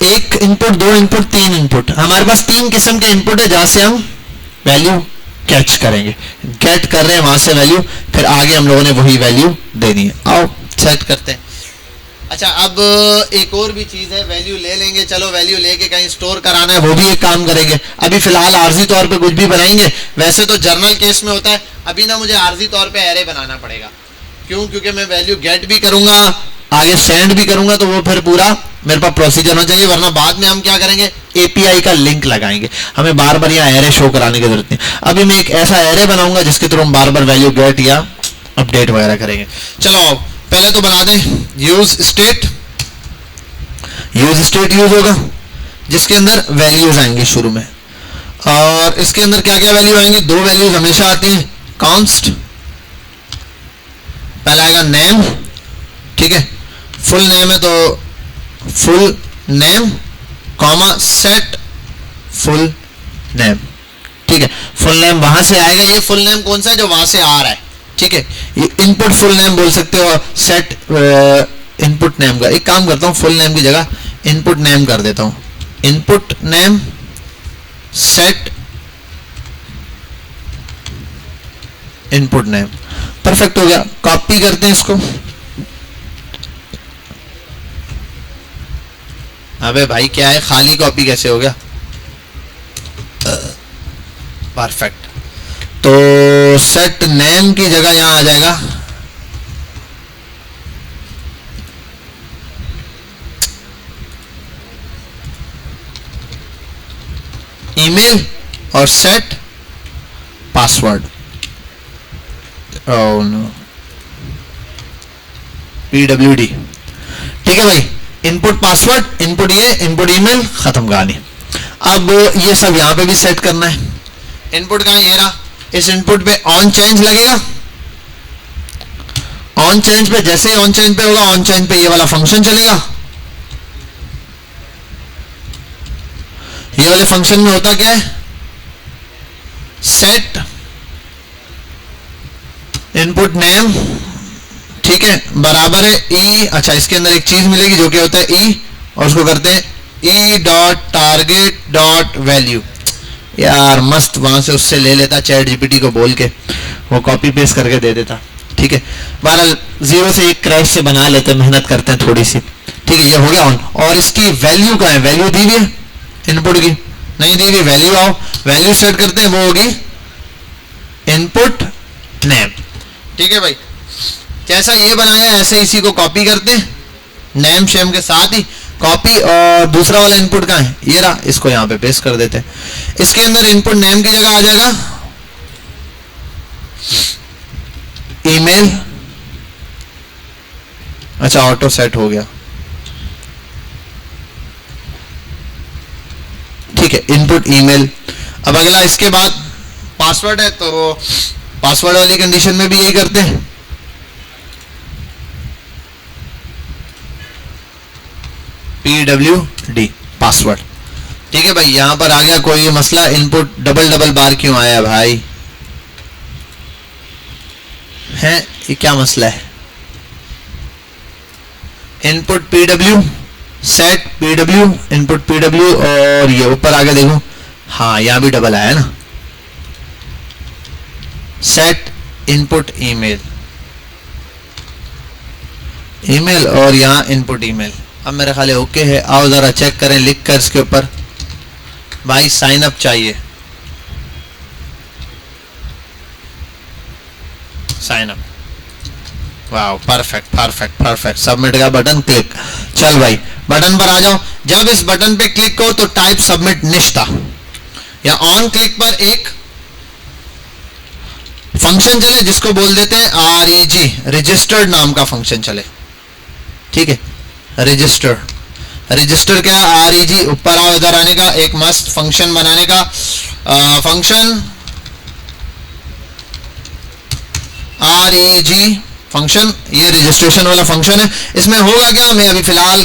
एक इनपुट, दो इनपुट, तीन इनपुट। हमारे पास तीन किस्म के इनपुट है जहां से हम वैल्यू कैच करेंगे, गेट कर रहे हैं वहां से वैल्यू, फिर आगे हम लोगों ने वही वैल्यू देनी है। आओ सेट करते हैं। अच्छा अब एक और भी चीज है, वैल्यू ले लेंगे, चलो वैल्यू लेके कहीं स्टोर कराना है वो भी एक काम करेंगे। अभी फिलहाल आर्जी तौर पे कुछ भी बनाएंगे, वैसे तो जर्नल केस में होता है, अभी ना मुझे आर्जी तौर पे एरे बनाना पड़ेगा। क्यों, क्योंकि मैं वैल्यू गेट भी करूंगा, आगे सेंड भी करूंगा, तो वो फिर पूरा मेरे पास प्रोसीजर होना चाहिए, वरना बाद में हम क्या करेंगे, एपीआई का लिंक लगाएंगे, हमें बार बार यहाँ एरे शो कराने की जरूरत नहीं। अभी मैं एक ऐसा एरे बनाऊंगा जिसके थ्रू हम बार बार वैल्यू गेट या अपडेट वगैरह करेंगे। चलो पहले तो बना दें use state. Use state use होगा जिसके अंदर वैल्यूज आएंगे शुरू में, और इसके अंदर क्या क्या वैल्यू आएंगे, दो वैल्यूज हमेशा आती हैं, कॉन्स्ट, पहला आएगा नेम, ठीक है, फुल नेम है तो full name, comma set full name, ठीक है। फुल नेम वहां से आएगा, ये फुल नेम कौन सा है जो वहां से आ रहा है, ठीक है। ये इनपुट फुल नेम बोल सकते हो, सेट इनपुट नेम का। एक काम करता हूं, फुल नेम की जगह इनपुट नेम कर देता हूं, input name set input name, perfect हो गया। कॉपी करते हैं इसको, अबे भाई क्या है, खाली कॉपी कैसे हो गया, परफेक्ट। तो सेट नेम की जगह यहां आ जाएगा ईमेल और set password. Oh no, PWD। ठीक है भाई, इनपुट पासवर्ड, इनपुट ये, इनपुट ईमेल, खत्म कहानी। अब ये सब यहां पे भी सेट करना है। इनपुट कहां, ये रहा। इस इनपुट पे ऑन चेंज लगेगा। ऑन चेंज पे, जैसे ही ऑन चेंज पे होगा, ऑन चेंज पे ये वाला फंक्शन चलेगा। ये वाले फंक्शन में होता क्या है, सेट इनपुट नेम, ठीक है, बराबर है ई। अच्छा, इसके अंदर एक चीज मिलेगी जो क्या होता है ई, और उसको करते हैं e.target.value। यार मस्त, वहां से उससे ले लेता चैट जीपीटी को बोल के, वो कॉपी पेस्ट करके दे देता। ठीक है, बहरहाल 0 से 1 क्रैश से बना लेते, मेहनत करते हैं थोड़ी सी। ठीक है, ये हो गया ऑन। और इसकी वैल्यू का है, वैल्यू दी हुई है इनपुट की, नहीं दी हुई, वैल्यू आओ, वैल्यू सेट करते हैं, वो होगी इनपुट नेम। ठीक है भाई, जैसा ये बनाया ऐसे इसी को कॉपी करते हैं, नेम शेम के साथ ही कॉपी। और दूसरा वाला इनपुट कहाँ है, ये रहा, इसको यहाँ पे पेस्ट कर देते हैं। इसके अंदर इनपुट नेम की जगह आ जाएगा ईमेल। अच्छा, ऑटो सेट हो गया। ठीक है, इनपुट ईमेल। अब अगला इसके बाद पासवर्ड है, तो पासवर्ड वाली कंडीशन में भी यही करते हैं। PWD password. ठीक है भाई, यहां पर आ गया कोई मसला, इनपुट डबल बार क्यों आया भाई, है ये क्या मसला है। Input PW, set PW, input PW, और ये ऊपर आगे देखो, हाँ यहां भी डबल आया ना, सेट इनपुट ईमेल, ईमेल और यहां इनपुट ईमेल। अब मेरे ख्याल ओके है। आओ जरा चेक करें लिख कर इसके ऊपर, भाई साइन अप चाहिए, साइन अप, वाह परफेक्ट परफेक्ट परफेक्ट। सबमिट का बटन क्लिक, चल भाई बटन पर आ जाओ। जब इस बटन पे क्लिक करो तो टाइप सबमिट निश्ता, या ऑन क्लिक पर एक फंक्शन चले जिसको बोल देते हैं REG, रजिस्टर्ड नाम का फंक्शन चले। ठीक है, रजिस्टर, रजिस्टर क्या है, REG। ऊपर आओ, इधर आने का, एक मस्त फंक्शन बनाने का, फंक्शन REG फंक्शन, ये रजिस्ट्रेशन वाला फंक्शन है। इसमें होगा क्या, मैं अभी फिलहाल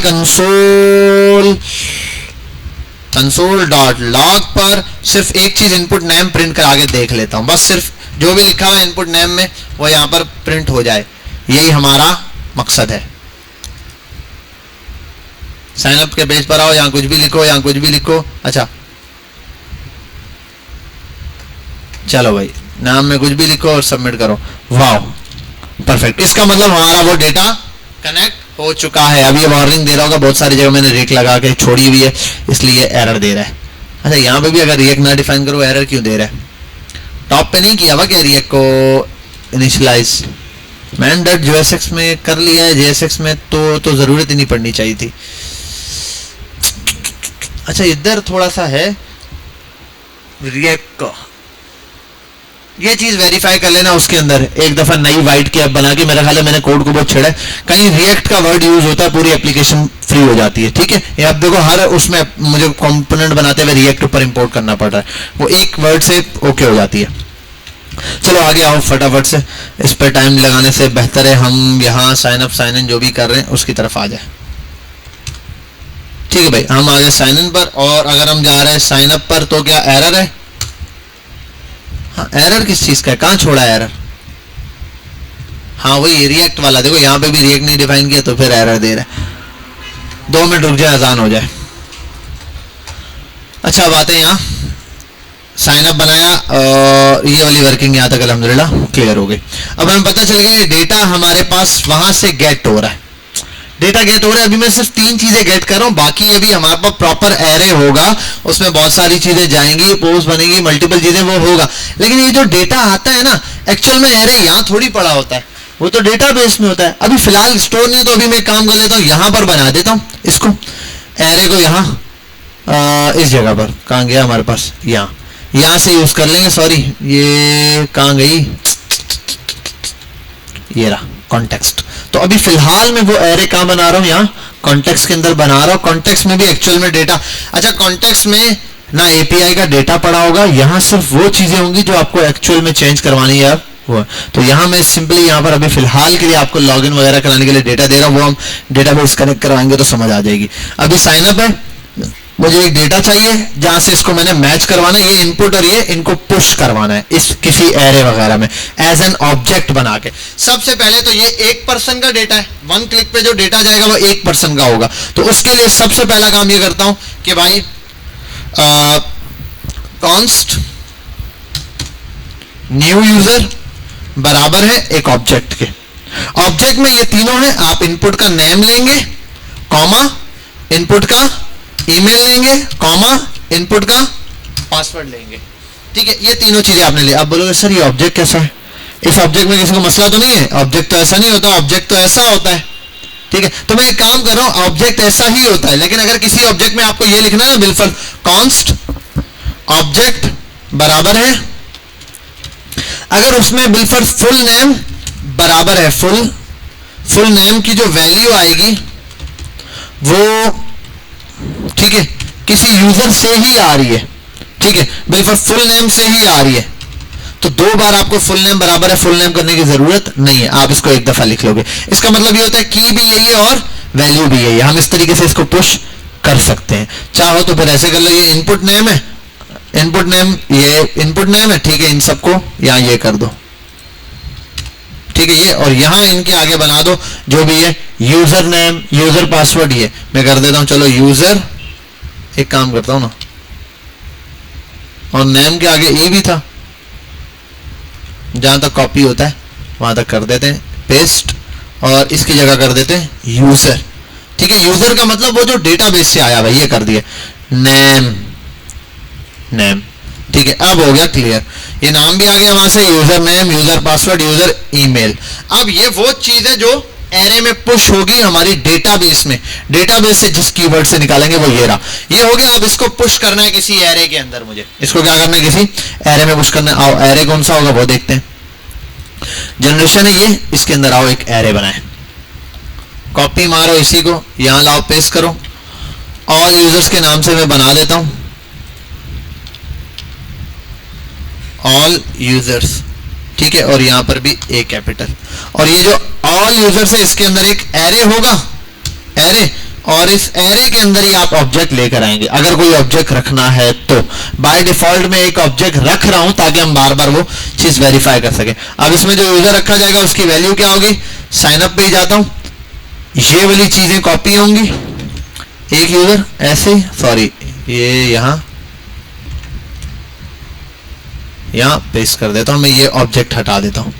console.log पर सिर्फ एक चीज इनपुट नेम प्रिंट करा के देख लेता हूं, बस सिर्फ जो भी लिखा हुआ है इनपुट नेम में वो यहां पर प्रिंट हो जाए, यही हमारा मकसद है। साइन अप के पेज पर आओ, यहां कुछ भी लिखो, यहां कुछ भी लिखो। अच्छा चलो भाई, नाम में कुछ भी लिखो और सबमिट करो, वाह परफेक्ट। इसका मतलब हमारा वो डेटा कनेक्ट हो चुका है। अब ये वार्निंग दे रहा होगा, बहुत सारी जगह मैंने रिएक्ट लगा के छोड़ी हुई है, इसलिए एरर दे रहा है। अच्छा, यहाँ पे भी अगर रिएक्ट ना डिफाइन करो एरर क्यों दे रहा है, टॉप पे नहीं किया हुआ क्या रिएक्ट को इनिशियलाइज, मैंने JSX में कर लिया है, JSX में तो जरूरत ही नहीं पड़नी चाहिए थी। अच्छा, इधर थोड़ा सा है रिएक्ट का, ये चीज वेरीफाई कर लेना। उसके अंदर एक दफा नई वाइट की ऐप बना के, मेरा ख्याल है मैंने कोड को बहुत छेड़ा है, कहीं रिएक्ट का वर्ड यूज होता है पूरी एप्लीकेशन फ्री हो जाती है। ठीक है, ये आप देखो, हर उसमें मुझे कंपोनेंट बनाते हुए रिएक्ट ऊपर इंपोर्ट करना पड़ रहा है, वो एक वर्ड से ओके हो जाती है। चलो आगे आओ फटाफट से, इस पर टाइम लगाने से बेहतर है हम यहाँ साइन अप साइन इन जो भी कर रहे हैं उसकी तरफ आ जाए। ठीक है भाई, हम आ गए साइन इन पर, और अगर हम जा रहे हैं साइन अप पर तो क्या एरर है, हाँ एरर किस चीज का है, कहां छोड़ा है एरर, हाँ वही रिएक्ट वाला। देखो यहाँ पे भी रिएक्ट नहीं डिफाइन किया तो फिर एरर दे रहा है। 2 मिनट रुक जाए, अजान हो जाए। अच्छा, अब आते हैं यहाँ साइन अप बनाया, और ये वाली वर्किंग यहाँ तक अल्हम्दुलिल्लाह क्लियर हो गई। अब हमें पता चल गया डेटा हमारे पास वहां से गेट हो रहा है, डेटा गेट हो रहा है। अभी मैं सिर्फ 3 चीजें गेट कर रहा हूं, बाकी अभी हमारे पास प्रॉपर एरे होगा, उसमें बहुत सारी चीजें जाएंगी, पोस्ट बनेगी, मल्टीपल चीजें वो होगा। लेकिन ये जो डेटा आता है ना, एक्चुअल में एरे यहाँ थोड़ी पड़ा होता है, वो तो डेटाबेस में होता है। अभी फिलहाल स्टोर नहीं, तो अभी मैं काम कर लेता हूँ, यहां पर बना देता हूँ इसको, एरे को यहाँ इस जगह पर, कहाँ गया हमारे पास, यहाँ से यूज कर लेंगे। सॉरी, ये कहाँ गई, ये रहा कॉन्टेक्स्ट। तो अभी फिलहाल मैं वो एरे कहाँ बना रहा हूँ, यहाँ कॉन्टेक्स्ट के अंदर बना रहा हूँ। कॉन्टेक्स्ट में भी एक्चुअल में डेटा, अच्छा कॉन्टेक्स्ट में ना एपीआई का डेटा पड़ा होगा, यहाँ सिर्फ वो चीजें होंगी जो आपको एक्चुअल में चेंज करवानी है वो। तो यहाँ मैं सिंपली यहाँ पर अभी फिलहाल के लिए आपको लॉगिन वगैरह कराने के लिए डेटा दे रहा हूँ, वो हम डेटाबेस कनेक्ट करवाएंगे तो समझ आ जाएगी। अभी साइन अप है, मुझे एक डेटा चाहिए जहां से इसको मैंने मैच करवाना है, ये इनपुट और ये इनको पुश करवाना है इस किसी एरे वगैरह में एज एन ऑब्जेक्ट बना के। सबसे पहले तो ये एक पर्सन का डेटा है, वन क्लिक पे जो डेटा जाएगा वो एक पर्सन का होगा। तो उसके लिए सबसे पहला काम ये करता हूं कि भाई कॉन्स्ट न्यू यूजर बराबर है एक ऑब्जेक्ट के। ऑब्जेक्ट में ये तीनों है, आप इनपुट का नेम लेंगे, कॉमा इनपुट का ईमेल लेंगे, कॉमा इनपुट का पासवर्ड लेंगे। ठीक है, ये तीनों चीजें आपने ली। आप बोलोगे सर ये ऑब्जेक्ट कैसा है, इस ऑब्जेक्ट में किसी को मसला तो नहीं है? ऑब्जेक्ट तो ऐसा नहीं होता, ऑब्जेक्ट तो ऐसा होता है। ठीक है, तो मैं एक काम कर रहा हूं, ऑब्जेक्ट ऐसा ही होता है, लेकिन अगर किसी ऑब्जेक्ट में आपको ये लिखना है बिल्कुल कॉन्स्ट ऑब्जेक्ट बराबर है, अगर उसमें बिल्कुल फुल नेम बराबर है, फुल नेम की जो वैल्यू आएगी वो, ठीक है, किसी यूजर से ही आ रही है। ठीक है, बिल्कुल फुल नेम से ही आ रही है, तो दो बार आपको फुल नेम बराबर है फुल नेम करने की जरूरत नहीं है, आप इसको एक दफा लिख लोगे। इसका मतलब ये होता है की भी यही है और वैल्यू भी यही है। हम इस तरीके से इसको पुश कर सकते हैं, चाहो तो फिर ऐसे कर लो, ये इनपुट नेम है, इनपुट नेम, ये इनपुट नेम है। ठीक है, इन सबको यहां ये कर दो, ठीक है, ये, और यहां इनके आगे बना दो जो भी है यूजर नेम, यूजर पासवर्ड, ये मैं कर देता हूं। चलो यूजर, एक काम करता हूं ना, और नेम के आगे ई भी था, जहां तक कॉपी होता है वहां तक कर देते हैं पेस्ट, और इसकी जगह कर देते हैं यूजर। ठीक है, यूजर का मतलब वो जो डेटाबेस से आया हुआ, ये कर दिया नेम। ठीक है, अब हो गया क्लियर, ये नाम भी आ गया वहां से, user name, user password, user email. अब ये वो चीज है जो एरे में पुश होगी हमारी डेटाबेस में, डेटाबेस से जिस कीवर्ड से निकालेंगे वो ये रहा, ये हो गया। अब इसको पुश करना है किसी एरे के अंदर, मुझे इसको क्या करना है, किसी एरे में पुश करना है। आओ, एरे कौन सा होगा वो देखते हैं। जनरेशन है ये, इसके अंदर आओ एक एरे बनाए, कॉपी मारो इसी को, यहां लाओ पेस्ट करो, ऑल यूजर्स के नाम से मैं बना देता हूं ऑल यूजर्स। ठीक है, और यहां पर भी ए कैपिटल, और ये जो ऑल यूजर्स है इसके अंदर एक एरे होगा, एरे, और इस एरे के अंदर ही आप ऑब्जेक्ट लेकर आएंगे अगर कोई ऑब्जेक्ट रखना है तो। बाय डिफॉल्ट में एक ऑब्जेक्ट रख रहा हूं ताकि हम बार बार वो चीज वेरीफाई कर सके। अब इसमें जो यूजर रखा जाएगा उसकी वैल्यू क्या होगी, साइन अप पे ही जाता हूं, ये वाली चीजें कॉपी होंगी, एक यूजर ऐसे, सॉरी ये यहां पेस्ट कर देता हूं मैं, ये ऑब्जेक्ट हटा देता हूं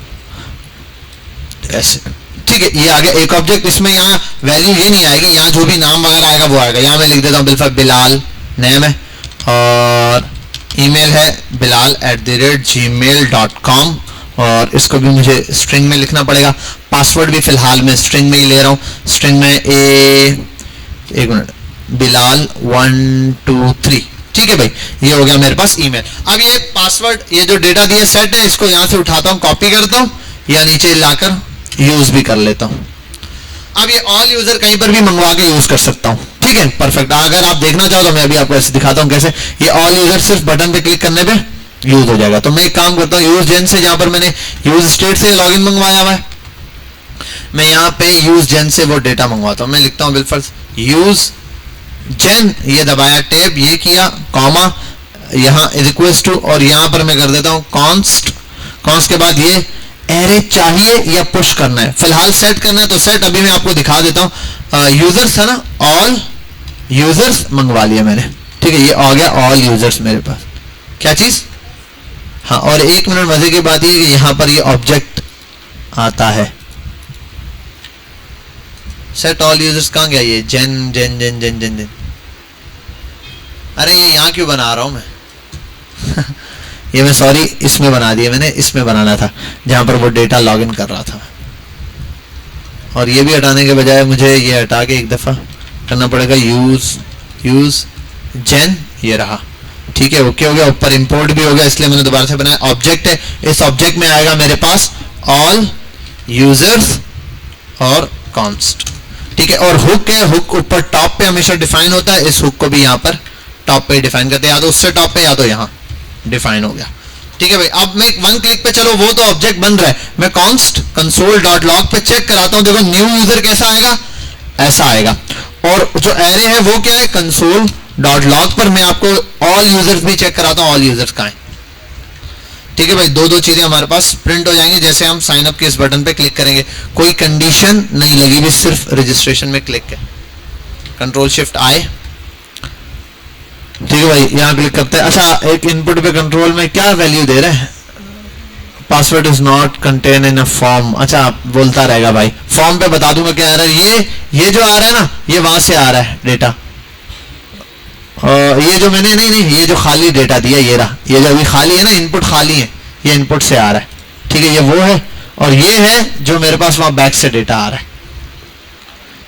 ऐसे। ठीक है, ये आ गया एक ऑब्जेक्ट, इसमें यहाँ वैल्यू ये नहीं आएगी, यहाँ जो भी नाम वगैरह आएगा वो आएगा। यहाँ मैं लिख देता हूँ बिल्कुल बिलाल नेम है, और ईमेल है bilal@gmail.com, और इसको भी मुझे स्ट्रिंग में लिखना पड़ेगा। पासवर्ड भी फिलहाल मैं स्ट्रिंग में ही ले रहा हूँ, स्ट्रिंग में एक मिनट, बिलाल 123। ठीक है भाई, ये हो गया मेरे पास ईमेल। अब ये पासवर्ड, ये जो डेटा दिया सेट है, इसको यहां से उठाता हूं, कॉपी करता हूं, या नीचे लाकर यूज भी कर लेता हूं। अब ये ऑल यूजर कहीं पर भी मंगवा के यूज कर सकता हूं। ठीक है, परफेक्ट। अगर आप देखना चाहो तो मैं अभी आपको ऐसे दिखाता हूं कैसे ये ऑल यूजर सिर्फ बटन पे क्लिक करने पे यूज हो जाएगा। तो मैं एक काम करता हूं, यूज जेन से, जहां पर मैंने यूज स्टेट से लॉगिन मंगवाया हुआ है, मैं यहाँ पे यूज जेन से वो डेटा मंगवाता हूं। मैं लिखता हूं बिल्कुल यूज जेन, ये दबाया टैब, ये किया, कॉमा, यहाँ रिक्वेस्ट टू, और यहाँ पर मैं कर देता हूँ कॉन्स्ट के बाद ये एरे चाहिए या पुश करना है, फिलहाल सेट करना है तो सेट। अभी मैं आपको दिखा देता हूँ, यूजर्स है ना, ऑल यूजर्स मंगवा लिया मैंने। ठीक है, ये आ गया ऑल यूजर्स मेरे पास, क्या चीज, हाँ। और एक मिनट मजे की बात ये कि यहाँ पर ये ऑब्जेक्ट आता है, सेट ऑल यूजर्स कहाँ गया, ये जेन जेन जेन जेन जेन जेन, अरे ये यहाँ क्यों बना रहा हूं मैं ये मैं सॉरी इसमें बना दिया मैंने, इसमें बनाना था जहां पर वो डेटा लॉगिन कर रहा था। और ये भी हटाने के बजाय मुझे ये हटा के एक दफा करना पड़ेगा यूज जेन, ये रहा, ठीक है, ओके हो गया, ऊपर इंपोर्ट भी हो गया इसलिए मैंने दोबारा से बनाया। ऑब्जेक्ट है, इस ऑब्जेक्ट में आएगा मेरे पास ऑल यूजर्स और कॉन्स्ट, ठीक है। और हुक है, हुक ऊपर टॉप पे हमेशा डिफाइन होता है, इस हुक को भी यहाँ पर टॉप पे डिफाइन करते हैं, या तो उससे टॉप पे या तो यहाँ डिफाइन हो गया, ठीक है भाई। अब मैं वन क्लिक पे, चलो वो तो ऑब्जेक्ट बन रहा है, मैं कॉन्स्ट कंसोल डॉट लॉग पे चेक कराता हूं, देखो न्यू यूजर कैसा आएगा, ऐसा आएगा। और जो एरे है वो क्या है, कंसोल डॉट लॉग पर मैं आपको ऑल यूजर्स भी चेक कराता हूं, ऑल यूजर्स कहां है, ठीक है भाई। दो चीजें हमारे पास प्रिंट हो जाएंगी जैसे हम साइन अप के इस बटन पे क्लिक करेंगे, कोई कंडीशन नहीं लगी भी, सिर्फ रजिस्ट्रेशन में क्लिक है, कंट्रोल शिफ्ट आई, ठीक है भाई, यहां क्लिक करते हैं। अच्छा, एक इनपुट पे कंट्रोल में क्या वैल्यू दे रहे हैं, password is not contain in a form, अच्छा बोलता रहेगा भाई, फॉर्म पे बता दूंगा क्या आ रहा है। ये जो आ रहा है ना, ये वहां से आ रहा है डेटा, ये जो मैंने नहीं ये जो खाली डेटा दिया, ये रहा, ये जो अभी खाली है ना, इनपुट खाली है, ये इनपुट से आ रहा है, ठीक है, ये वो है। और ये है जो मेरे पास वहां बैक से डेटा आ रहा है,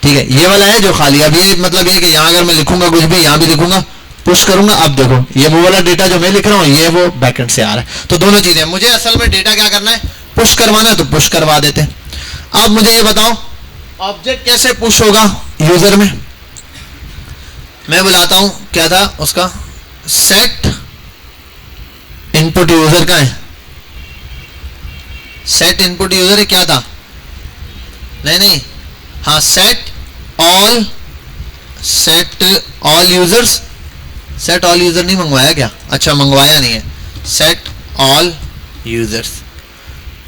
ठीक है, ये वाला है जो खाली। अब ये मतलब ये कि यहाँ अगर मैं लिखूंगा कुछ भी, यहाँ भी लिखूंगा, पुश करूंगा, अब देखो ये वो वाला डेटा जो मैं लिख रहा हूँ, ये वो बैकएंड से आ रहा है। तो दोनों चीजें, मुझे असल में डेटा क्या करना है, पुश करवाना है तो पुश करवा देते हैं। अब मुझे ये बताओ ऑब्जेक्ट कैसे पुश होगा यूजर में, मैं बुलाता हूं, क्या था उसका, सेट इनपुट यूजर का है, सेट इनपुट यूजर है, क्या था, नहीं हाँ, set all users, set all user नहीं मंगवाया क्या, अच्छा मंगवाया नहीं है, सेट ऑल यूजर्स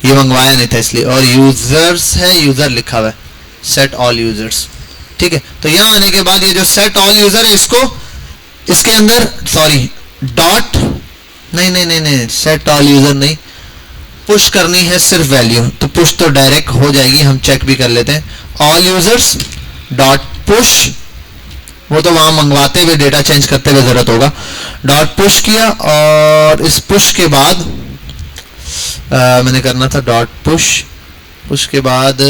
ये मंगवाया नहीं था इसलिए, और यूजर्स है, यूजर लिखा हुआ है, सेट ऑल यूजर्स, ठीक है। तो यहां आने के बाद ये जो सेट ऑल यूजर है, इसको इसके अंदर सॉरी डॉट नहीं सेट ऑल यूजर नहीं, पुश करनी है सिर्फ वैल्यू, तो पुश तो डायरेक्ट हो जाएगी, हम चेक भी कर लेते हैं। ऑल यूजर्स डॉट पुश, वो तो वहां मंगवाते हुए डेटा चेंज करते हुए जरूरत होगा, डॉट पुश किया, और इस पुश के बाद मैंने करना था डॉट पुश के बाद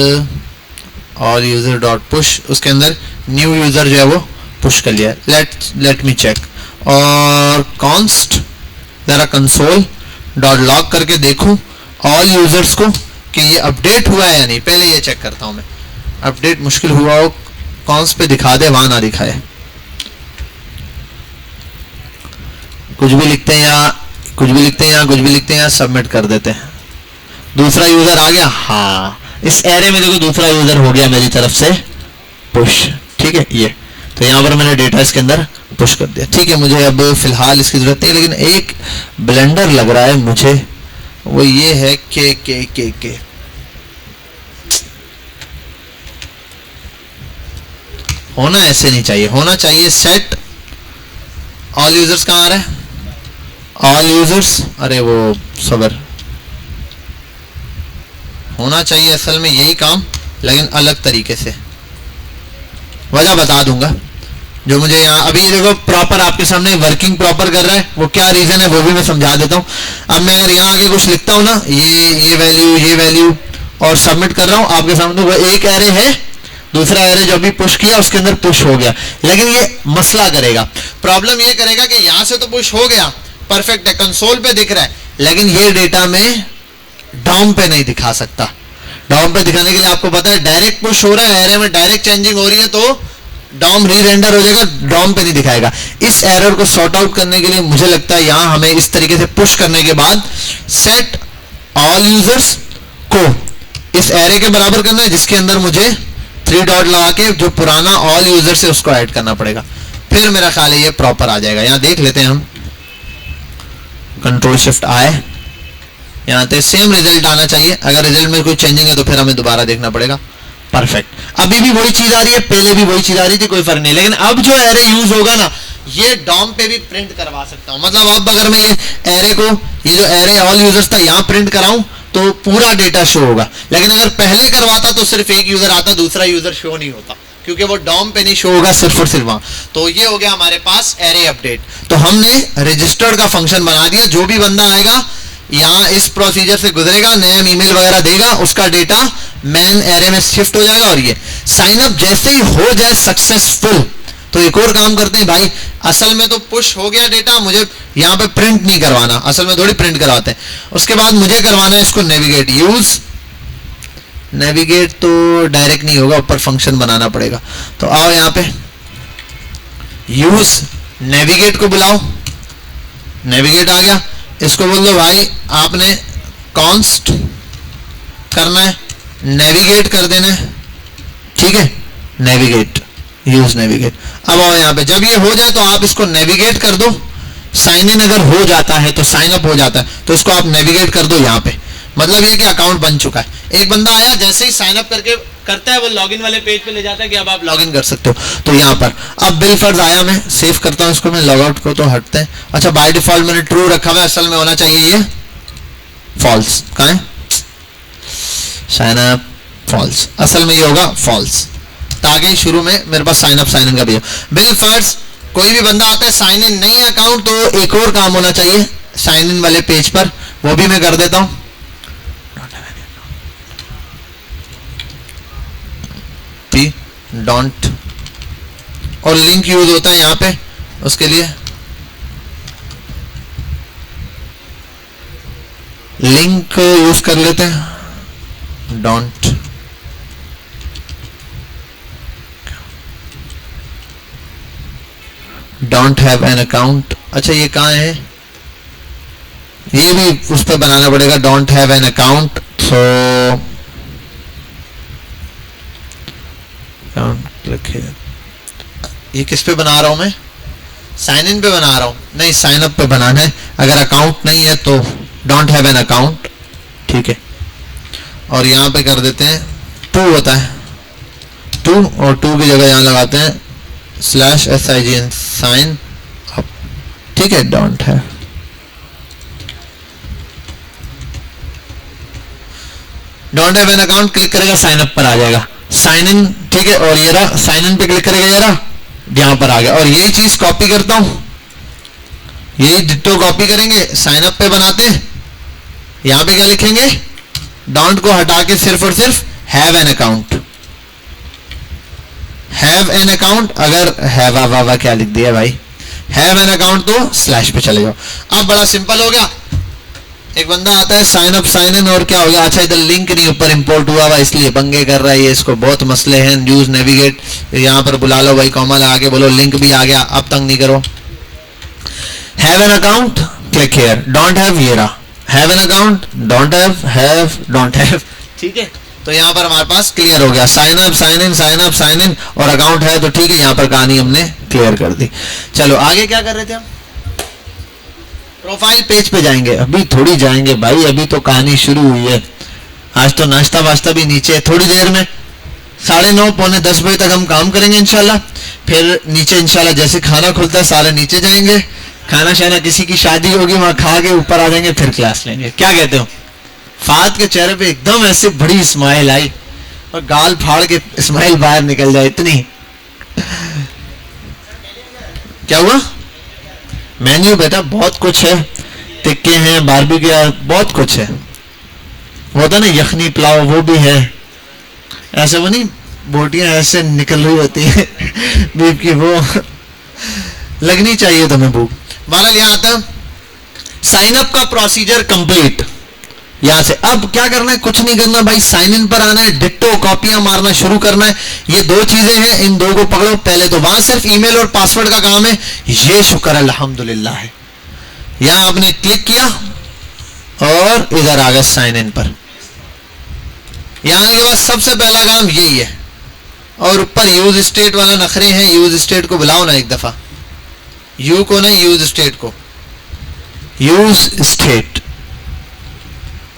ऑल यूजर डॉट पुश, उसके अंदर न्यू यूजर जो है वो पुश कर लिया। लेट मी चेक, और कॉन्स्ट जरा कंसोल डॉट लॉग करके देखूं ऑल यूजर्स को कि ये अपडेट हुआ है या नहीं, पहले ये चेक करता हूं मैं, अपडेट मुश्किल हुआ हो, कॉन्स पे दिखा दे, वहां ना दिखाए, कुछ भी लिखते हैं या कुछ भी लिखते हैं या कुछ भी लिखते हैं या सबमिट कर देते हैं। दूसरा यूजर आ गया, हाँ इस एरे में देखो दूसरा यूजर हो गया मेरी तरफ से पुश, ठीक है, ये तो यहाँ पर मैंने डेटा इसके अंदर पुश कर दिया, ठीक है। मुझे अब फिलहाल इसकी जरूरत नहीं, लेकिन एक ब्लेंडर लग रहा है मुझे, वो ये है के होना ऐसे नहीं चाहिए, होना चाहिए सेट ऑल यूजर्स, कहाँ आ रहा है ऑल यूजर्स, अरे वो सबर, होना चाहिए असल में यही काम, लेकिन अलग तरीके से, वजह बता दूंगा जो मुझे यहाँ अभी देखो प्रॉपर आपके सामने वर्किंग प्रॉपर कर रहा है, वो क्या रीजन है वो भी मैं समझा देता हूँ। अब मैं अगर यहाँ आगे कुछ लिखता हूँ ना, ये वैल्यू और सबमिट कर रहा हूँ आपके सामने, वो एक एरे है, दूसरा एरे जो अभी पुश किया उसके अंदर पुश हो गया, लेकिन ये मसला करेगा, प्रॉब्लम ये करेगा कि यहाँ से तो पुश हो गया, परफेक्ट है, कंसोल पे दिख रहा है, लेकिन ये डेटा में डॉम पे नहीं दिखा सकता। डॉम पे दिखाने के लिए आपको पता है डायरेक्ट पुश हो रहा है, एरे में डायरेक्ट चेंजिंग हो रही है, तो डॉम री रेंडर हो जाएगा, डॉम पे नहीं दिखाएगा। इस एरर को सॉर्ट आउट करने के लिए मुझे लगता है यहां हमें इस तरीके से पुश करने के बाद सेट ऑल यूजर्स को इस एरे के बराबर करना है, जिसके अंदर मुझे 3 डॉट लगा के जो पुराना ऑल यूजर्स है उसको ऐड करना पड़ेगा, फिर मेरा ख्याल है ये प्रॉपर आ जाएगा। यहां देख लेते हैं हम, कंट्रोल शिफ्ट आए, यहाँ पे सेम रिजल्ट आना चाहिए, अगर रिजल्ट में कोई चेंजिंग है तो फिर हमें दोबारा देखना पड़ेगा। परफेक्ट, अभी भी वही चीज आ रही है, पहले भी वही चीज आ रही थी, कोई फर्क नहीं, लेकिन अब जो एरे यूज होगा ना, ये डॉम पे भी प्रिंट करवा सकता हूं। मतलब अब अगर मैं ये एरे को, ये जो एरे ऑल यूजर्स था यहाँ प्रिंट कराऊं तो पूरा डेटा शो होगा, लेकिन अगर पहले करवाता तो सिर्फ एक यूजर आता, दूसरा यूजर शो नहीं होता, क्योंकि वो डॉम पे नहीं शो होगा, सिर्फ और सिर्फ वहां। तो ये हो गया हमारे पास एरे अपडेट। तो हमने रजिस्टर्ड का फंक्शन बना दिया, जो भी बंदा आएगा यहाँ इस प्रोसीजर से गुजरेगा, नेम ईमेल वगैरह देगा, उसका डेटा मैन एरे में शिफ्ट हो जाएगा। और ये साइन अप जैसे ही हो जाए सक्सेसफुल, तो एक और काम करते हैं भाई, असल में तो पुश हो गया डेटा, मुझे यहाँ पे प्रिंट नहीं करवाना, असल में थोड़ी प्रिंट करवाते हैं, उसके बाद मुझे करवाना है इसको नेविगेट। यूज नेविगेट तो डायरेक्ट नहीं होगा, ऊपर फंक्शन बनाना पड़ेगा। तो आओ यहाँ पे यूज नेविगेट को बुलाओ, नेविगेट आ गया, इसको बोल दो भाई आपने कॉन्स्ट करना है, नेविगेट कर देना है, ठीक है, नेविगेट, यूज नेविगेट। अब आओ यहाँ पे, जब ये हो जाए तो आप इसको नेविगेट कर दो, साइन इन अगर हो जाता है तो साइन अप हो जाता है, तो इसको आप नेविगेट कर दो यहाँ पे, मतलब ये कि अकाउंट बन चुका है। एक बंदा आया, जैसे ही साइन अप करके करता है वो लॉगिन वाले पेज पे ले जाता है कि अब आप लॉगिन कर सकते हो। तो यहाँ पर अब बिल फर्ज आया, मैं सेव करता हूँ इसको, मैं लॉग आउट को तो हटते हैं। अच्छा बाय डिफॉल्ट मैंने ट्रू रखा हुआ है, असल में होना चाहिए ये फॉल्स। कहाँ है साइन अप फॉल्स, असल में ये होगा फॉल्स, ताकि शुरू में मेरे पास साइन अप साइन इन का भी हो। बिल फर्ज कोई भी बंदा आता है, साइन इन नहीं है अकाउंट, तो एक और काम होना चाहिए साइन इन वाले पेज पर, वो भी मैं कर देता हूं। डोंट, और लिंक यूज होता है यहां पे, उसके लिए लिंक यूज कर लेते हैं, don't don't have an account. अच्छा ये कहाँ है, ये भी उस पर बनाना पड़ेगा, डोंट हैव एन अकाउंट। सो ये किस पे बना रहा हूं मैं, साइन इन पे बना रहा हूं, नहीं साइन अप पे बनाना है। अगर अकाउंट नहीं है तो डोंट हैव एन अकाउंट, ठीक है, और यहां पे कर देते हैं टू होता है, टू, और टू की जगह यहां लगाते हैं स्लैश SIGN साइन अप, ठीक है, don't have. Don't have an account click करेगा, साइन अप पर आ जाएगा, साइन इन, ठीक है, और ये रहा साइन इन पे क्लिक करेगा, ये रहा यहां पर आ गया। और यही चीज कॉपी करता हूं, यही डिट्टो कॉपी करेंगे, साइन अप पे बनाते हैं, यहां पे क्या लिखेंगे, डोंट को हटा के सिर्फ और सिर्फ have an account, have an account. अगर हैव वावा क्या लिख दिया भाई, हैव एन अकाउंट तो स्लैश पे चले जाओ। अब बड़ा सिंपल हो गया, एक बंदा आता है साइन अप साइन इन, और क्या हो गया, अच्छा इधर लिंक नहीं ऊपर इंपोर्ट हुआ हुआ, इसलिए पंगे कर रहा है ये, इसको बहुत मसले हैं। यूज नेविगेट यहां पर बुला लो भाई, कॉमा लगा के बोलो लिंक भी आ गया, अब तंग नहीं करो। Have an account, click here, don't have, ये रहा have an account, don't have, don't have, ठीक है। तो यहां पर हमारे पास क्लियर हो गया, sign up sign in, sign up sign in, और अकाउंट है, तो ठीक है, यहां पर कहानी हमने क्लियर कर दी। चलो आगे क्या कर रहे थे हम, प्रोफाइल पेज पे जाएंगे, अभी थोड़ी जाएंगे भाई, अभी तो कहानी शुरू हुई है, आज तो नाश्ता वास्ता भी नीचे है, थोड़ी देर में 9:30 पौने 10 बजे तक हम काम करेंगे इंशाल्लाह। फिर नीचे इंशाल्लाह जैसे खाना खुलता है सारे नीचे जाएंगे, खाना शाना, किसी की शादी होगी वहां खा के ऊपर आ जाएंगे, फिर क्लास लेंगे। क्या कहते हो? फात के चेहरे पे एकदम ऐसे बड़ी स्माइल आई और गाल फाड़ के स्माइल बाहर निकल जाए, इतनी। क्या हुआ? मेन्यू बेटा बहुत कुछ है, टिक्के हैं, बारबेक्यू, बहुत कुछ है, वो होता ना यखनी पुलाव, वो भी है, ऐसे वो नहीं बोटियां ऐसे निकल रही होती है बीफ की, वो लगनी चाहिए तुम्हें भूख। वाला यहाँ आता साइन अप का प्रोसीजर कंप्लीट, यहां से अब क्या करना है, कुछ नहीं करना भाई, साइन इन पर आना है, डिट्टो कॉपियां मारना शुरू करना है। ये दो चीजें हैं, इन दो को पकड़ो पहले। तो वहां सिर्फ ईमेल और पासवर्ड का काम है, ये शुक्र अल्हम्दुलिल्लाह है। यहां आपने क्लिक किया और इधर आ गए साइन इन पर, यहां आने के बाद सबसे पहला काम यही है। और ऊपर यूज स्टेट वाला नखरे हैं, यूज स्टेट को बुलाओ ना एक दफा, यू को नहीं, यूज स्टेट को, यूज स्टेट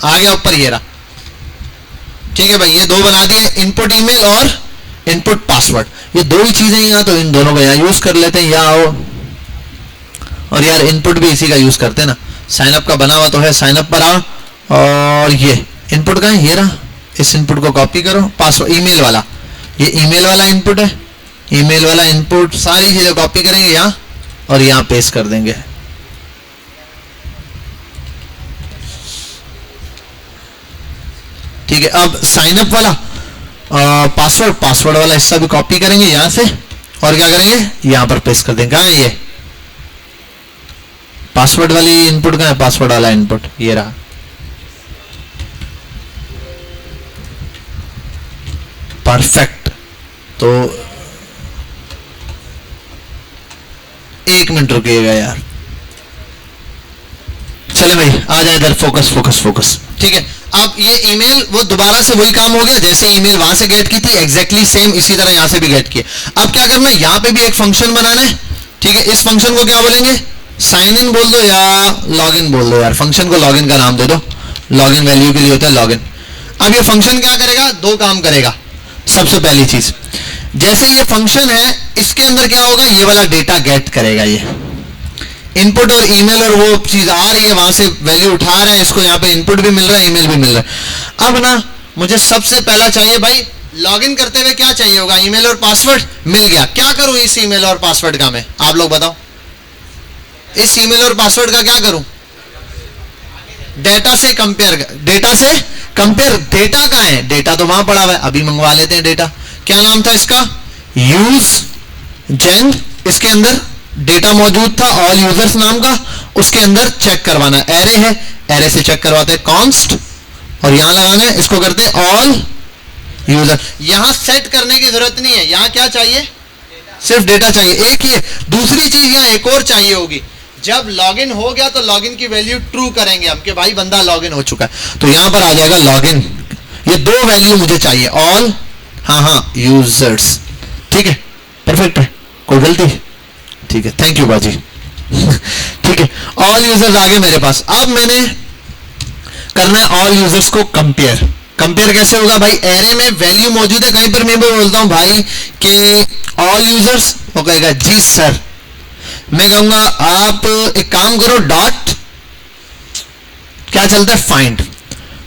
आ गया ऊपर, ये रहा, ठीक है भाई। ये दो बना दिए, इनपुट ईमेल और इनपुट पासवर्ड, ये दो ही चीजें यहाँ, तो इन दोनों का यहाँ यूज कर लेते हैं, यहाँ आओ। और यार इनपुट भी इसी का यूज करते हैं ना, साइन अप का बना हुआ तो है, साइन अप पर आओ, और ये इनपुट का है, ये रहा, इस इनपुट को कॉपी करो, पासवर्ड ईमेल वाला, ये ईमेल वाला इनपुट है, ईमेल वाला इनपुट, सारी चीजें कॉपी करेंगे यहाँ और यहाँ पेस्ट कर देंगे। ठीक है, अब साइन अप वाला पासवर्ड वाला हिस्सा भी कॉपी करेंगे यहाँ से और क्या करेंगे, यहां पर पेस्ट कर देंगे। कहां है ये पासवर्ड वाली इनपुट, कहां है पासवर्ड वाला इनपुट, ये रहा। परफेक्ट। तो एक मिनट रुकिएगा यार, चले भाई आ जाए इधर, फोकस फोकस फोकस। ठीक है, अब ये ईमेल वो दोबारा से वही काम हो गया, जैसे ईमेल वहां से गेट की थी एग्जैक्टली सेम इसी तरह यहां से भी गेट किया। अब क्या करना है, यहां पे भी एक फंक्शन बनाना है। ठीक है, इस फंक्शन को क्या बोलेंगे, साइन इन बोल दो या लॉग इन बोल दो यार, फंक्शन को लॉग इन का नाम दे दो, लॉग इन वैल्यू के लिए होता है लॉग इन। अब ये फंक्शन क्या करेगा, दो काम करेगा। सबसे पहली चीज, जैसे ये फंक्शन है इसके अंदर क्या होगा, ये वाला डेटा गेट करेगा, ये इनपुट और ईमेल और वो चीज आ रही है वहां से वैल्यू उठा रहे हैं, इसको यहाँ पे इनपुट भी मिल रहा है ईमेल भी मिल रहा है। अब ना मुझे सबसे पहला चाहिए भाई, लॉगिन करते हुए क्या चाहिए होगा, ईमेल और पासवर्ड मिल गया। क्या करूं इस ईमेल और पासवर्ड का, मैं आप लोग बताओ, इस ईमेल और पासवर्ड का क्या करूं, डेटा से कंपेयर, डेटा से कंपेयर। डेटा कहां है, डेटा तो वहां पड़ा हुआ है, अभी मंगवा लेते हैं डेटा। क्या नाम था इसका, यूज जेन, इसके अंदर डेटा मौजूद था ऑल यूजर्स नाम का, उसके अंदर चेक करवाना, एरे है, एरे से चेक करवाते हैं कॉन्स्ट, और यहां लगाना है, इसको करते हैं ऑल यूजर। यहां सेट करने की जरूरत नहीं है, यहां क्या चाहिए, सिर्फ डेटा चाहिए, एक ही है। दूसरी चीज यहां एक और चाहिए होगी, जब लॉगिन हो गया तो लॉगिन की वैल्यू ट्रू करेंगे हम कि भाई बंदा लॉगिन हो चुका है, तो यहां पर आ जाएगा लॉगिन। ये दो वैल्यू मुझे चाहिए, ऑल हाँ यूजर्स। ठीक है, परफेक्ट है, कोई गलती, ठीक है, थैंक यू बाजी। ठीक है, ऑल यूजर्स आ गए मेरे पास। अब मैंने करना है ऑल यूजर्स को कंपेयर। कंपेयर कैसे होगा भाई, एरे में वैल्यू मौजूद है कहीं पर, मैं बोलता हूं भाई कि ऑल यूजर्स, वो कहेगा जी सर, मैं कहूंगा आप एक काम करो, डॉट क्या चलता है, फाइंड,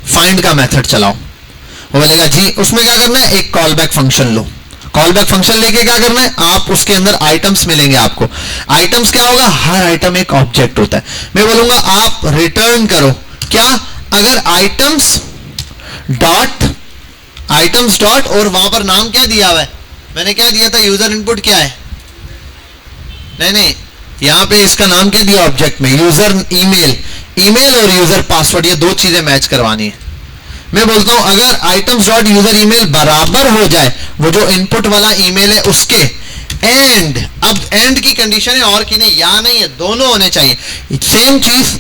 फाइंड का मेथड चलाओ। वो बोलेगा जी, उसमें क्या करना है, एक कॉल बैक फंक्शन लो, कॉल बैक फंक्शन लेके क्या करना है, आप उसके अंदर आइटम्स मिलेंगे आपको। आइटम्स क्या होगा, हर आइटम एक ऑब्जेक्ट होता है। मैं बोलूंगा आप रिटर्न करो क्या, अगर आइटम्स डॉट और वहां पर नाम क्या दिया हुआ है, मैंने क्या दिया था, यूजर इनपुट क्या है, नहीं यहां पे इसका नाम क्या दिया ऑब्जेक्ट में, यूजर ईमेल, ईमेल और यूजर पासवर्ड, ये दो चीजें मैच करवानी है। मैं बोलता हूं अगर आइटम्स डॉट यूजर ईमेल बराबर हो जाए वो जो इनपुट वाला ईमेल है उसके, एंड, अब एंड की कंडीशन है और की नहीं, या नहीं है, दोनों होने चाहिए। सेम चीज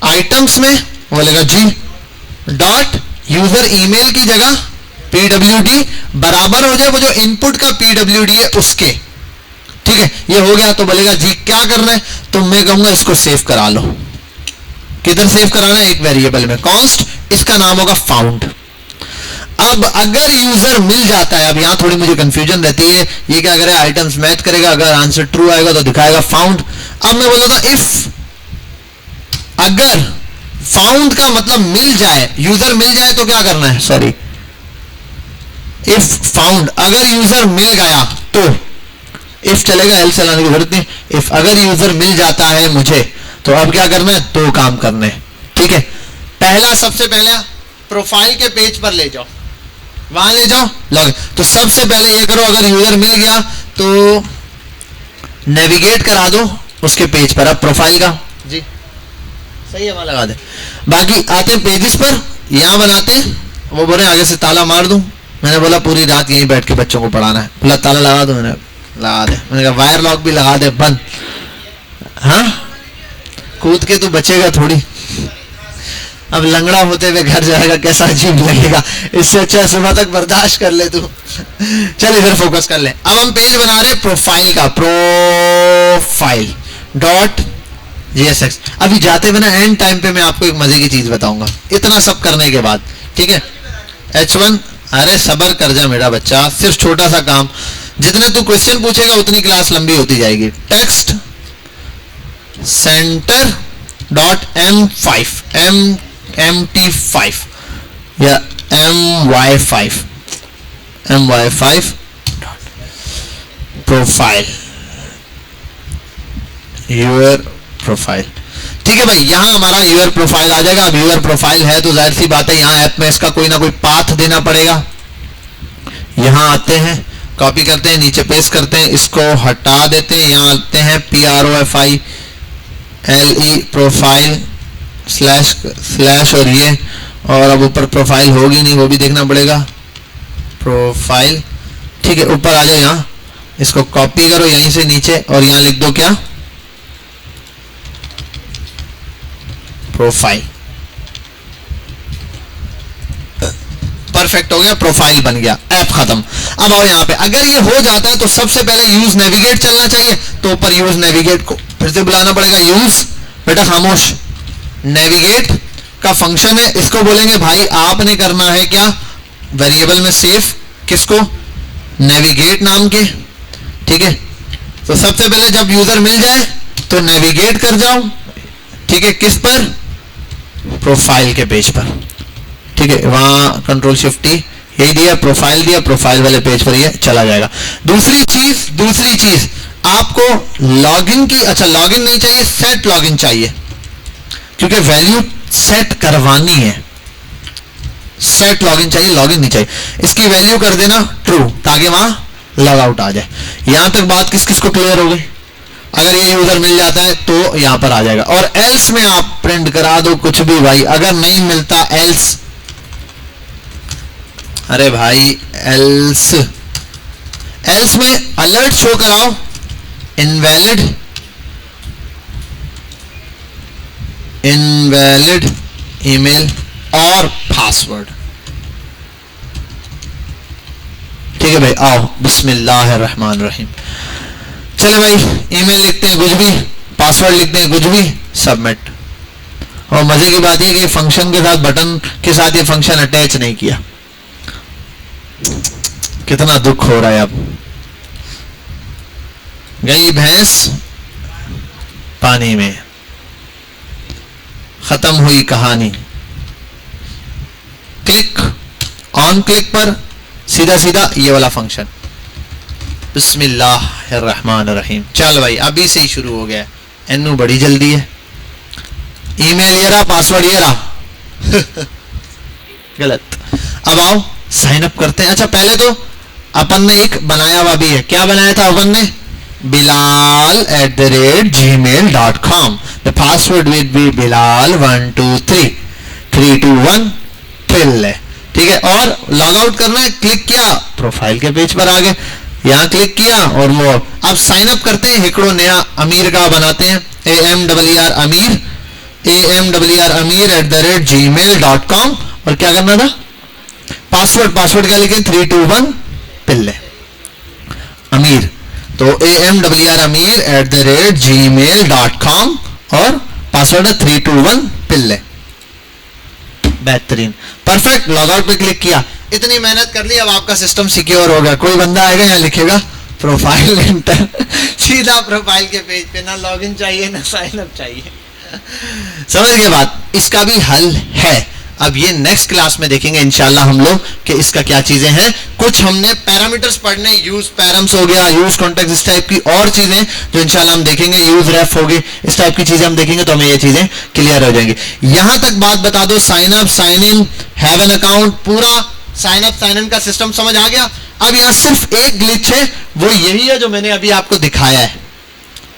आइटम्स में बोलेगा जी डॉट यूजर ईमेल की जगह पीडब्ल्यूडी बराबर हो जाए वो जो इनपुट का पीडब्ल्यूडी है उसके। ठीक है, ये हो गया तो बोलेगा जी क्या करना है, तो मैं कहूंगा इसको सेव करा लो। किधर सेव कराना है, एक वेरिएबल में, कॉन्स्ट, इसका नाम होगा फाउंड। अब अगर यूजर मिल जाता है, अब यहां थोड़ी मुझे कंफ्यूजन रहती है, ये क्या करेगा, आइटम्स मैच करेगा, अगर आंसर ट्रू आएगा तो दिखाएगा फाउंड। अब मैं बोलता था इफ, अगर फाउंड का मतलब मिल जाए, यूजर मिल जाए तो क्या करना है, सॉरी, इफ फाउंड, अगर यूजर मिल गया तो, इफ चलेगा, एल चलाने की जरूरत नहीं, इफ अगर यूजर मिल जाता है मुझे, तो अब क्या करना है, दो काम करने हैं। ठीक है, पहला, सबसे पहला प्रोफाइल के पेज पर ले जाओ, वहां ले जाओ लॉग। तो सबसे पहले ये करो, अगर यूजर मिल गया तो नेविगेट करा दो उसके पेज पर। अब प्रोफाइल का जी सही है, वहां लगा दे। बाकी आते पेजेस पर, यहां बनाते, वो बोले आगे से ताला मार दूं, मैंने बोला पूरी रात यहीं बैठ के बच्चों को पढ़ाना है, बोला ताला लगा दो, मैंने लगा दे, मैंने कहा वायर लॉक भी लगा दे, बंद। हाँ, कूद के तो बचेगा थोड़ी, अब लंगड़ा होते हुए घर जाएगा, कैसा अजीब लगेगा, इससे अच्छा सुबह तक बर्दाश्त कर ले तू। चल इधर फोकस कर ले। अब हम पेज बना रहे प्रोफाइल का, प्रोफाइल डॉट जीएसएक्स। अभी जाते हुए ना एंड टाइम पे मैं आपको एक मजे की चीज बताऊंगा, इतना सब करने के बाद। ठीक है, H1, अरे सबर कर जा मेरा बच्चा, सिर्फ छोटा सा काम, जितने तू क्वेश्चन पूछेगा उतनी क्लास लंबी होती जाएगी। टेक्स्ट सेंटर डॉट MT5 या MY5 प्रोफाइल, यूर प्रोफाइल। ठीक है भाई, यहां हमारा यूर प्रोफाइल आ जाएगा। अब यूर प्रोफाइल है तो जाहिर सी बात है यहां ऐप में इसका कोई ना कोई पाथ देना पड़ेगा। यहां आते हैं, कॉपी करते हैं, नीचे पेस्ट करते हैं, इसको हटा देते हैं, यहाँ आते हैं PROFILE प्रोफाइल स्लैश और ये, और अब ऊपर प्रोफाइल होगी नहीं वो भी देखना पड़ेगा, प्रोफाइल, ठीक है। ऊपर आ जाओ, यहाँ इसको कॉपी करो यहीं से नीचे और यहाँ लिख दो क्या, प्रोफाइल। परफेक्ट हो गया, प्रोफाइल बन गया, ऐप खत्म। अब आओ यहाँ पे, अगर ये हो जाता है तो सबसे पहले यूज नेविगेट चलना चाहिए, तो ऊपर यूज नेविगेट को फिर से बुलाना पड़ेगा। यूज, बेटा खामोश, नेविगेट का फंक्शन है, इसको बोलेंगे भाई आपने करना है क्या, वेरिएबल में सेव किसको, नेविगेट नाम के, ठीक है। तो सबसे पहले जब यूजर मिल जाए तो नेविगेट कर जाओ, ठीक है, किस पर, प्रोफाइल के पेज पर, ठीक है। वहां कंट्रोल शिफ्ट टी यही दिया, प्रोफाइल दिया, प्रोफाइल वाले पेज पर ये चला जाएगा। दूसरी चीज आपको लॉगिन की, अच्छा लॉगिन नहीं चाहिए, सेट लॉगिन चाहिए, क्योंकि वैल्यू सेट करवानी है, सेट लॉगिन चाहिए, लॉगिन नहीं चाहिए। इसकी वैल्यू कर देना ट्रू, ताकि वहां लॉग आउट आ जाए। यहां तक बात किस किस को क्लियर हो गई। अगर ये यूजर मिल जाता है तो यहां पर आ जाएगा, और एल्स में आप प्रिंट करा दो कुछ भी भाई, अगर नहीं मिलता एल्स, अरे भाई एल्स में अलर्ट शो कराओ, इनवैलिड ईमेल और पासवर्ड, ठीक है भाई। आओ बिस्मिल्लाहिर्रहमानिर्रहीम, चलो भाई ईमेल लिखते हैं कुछ भी, पासवर्ड लिखते हैं कुछ भी, सबमिट। और मजे की बात यह कि फंक्शन के साथ, बटन के साथ ये फंक्शन अटैच नहीं किया, कितना दुख हो रहा है। अब गई भैंस पानी में, खत्म हुई कहानी। क्लिक ऑन, क्लिक पर सीधा सीधा ये वाला फंक्शन, बिस्मिल्लाहिर्रहमानिर्रहीम। चल भाई अभी से ही शुरू हो गया, एनू बड़ी जल्दी है। ईमेल ये रहा, पासवर्ड ये रहा गलत। अब आओ साइन अप करते हैं। अच्छा पहले तो अपन ने एक बनाया हुआ भी है, क्या बनाया था अपन ने, bilal@gmail.com, the password will be bilal123 321 trill है, ठीक है। और लॉग आउट करना है, क्लिक किया प्रोफाइल के पेज पर आ गए, यहां क्लिक किया और वो अब साइन अप करते हैं। हिकड़ो नया अमीर का बनाते हैं, amir@gmail.com, और क्या करना था, पासवर्ड क्या लिखे, 321 पिल्ले अमीर, तो amir@gmail.com और पासवर्ड है 321 पिल्ले। बेहतरीन, परफेक्ट। लॉग आउट पे क्लिक किया, इतनी मेहनत कर ली, अब आपका सिस्टम सिक्योर हो गया। कोई बंदा आएगा यहाँ लिखेगा प्रोफाइल एंटर, सीधा प्रोफाइल के पेज पे, ना लॉगिन चाहिए ना साइन अप चाहिए। समझ गए बात, इसका भी हल है। अब ये नेक्स्ट क्लास में देखेंगे इंशाल्लाह हम लोग कि इसका क्या चीजें हैं। कुछ हमने पैरामीटर्स पढ़ने, यूज पैरम्स हो गया, यूज कॉन्टेक्स्ट, इस टाइप की और चीजें जो इंशाल्लाह हम देखेंगे, यूज रेफ हो गई, इस टाइप की चीजें हम देखेंगे तो हमें ये चीजें क्लियर हो जाएंगी। यहां तक बात बता दो, sign up, sign in, have an account, पूरा साइन अप साइन इन का सिस्टम समझ आ गया। अब यहां सिर्फ एक ग्लिच है, वो यही है जो मैंने अभी आपको दिखाया है,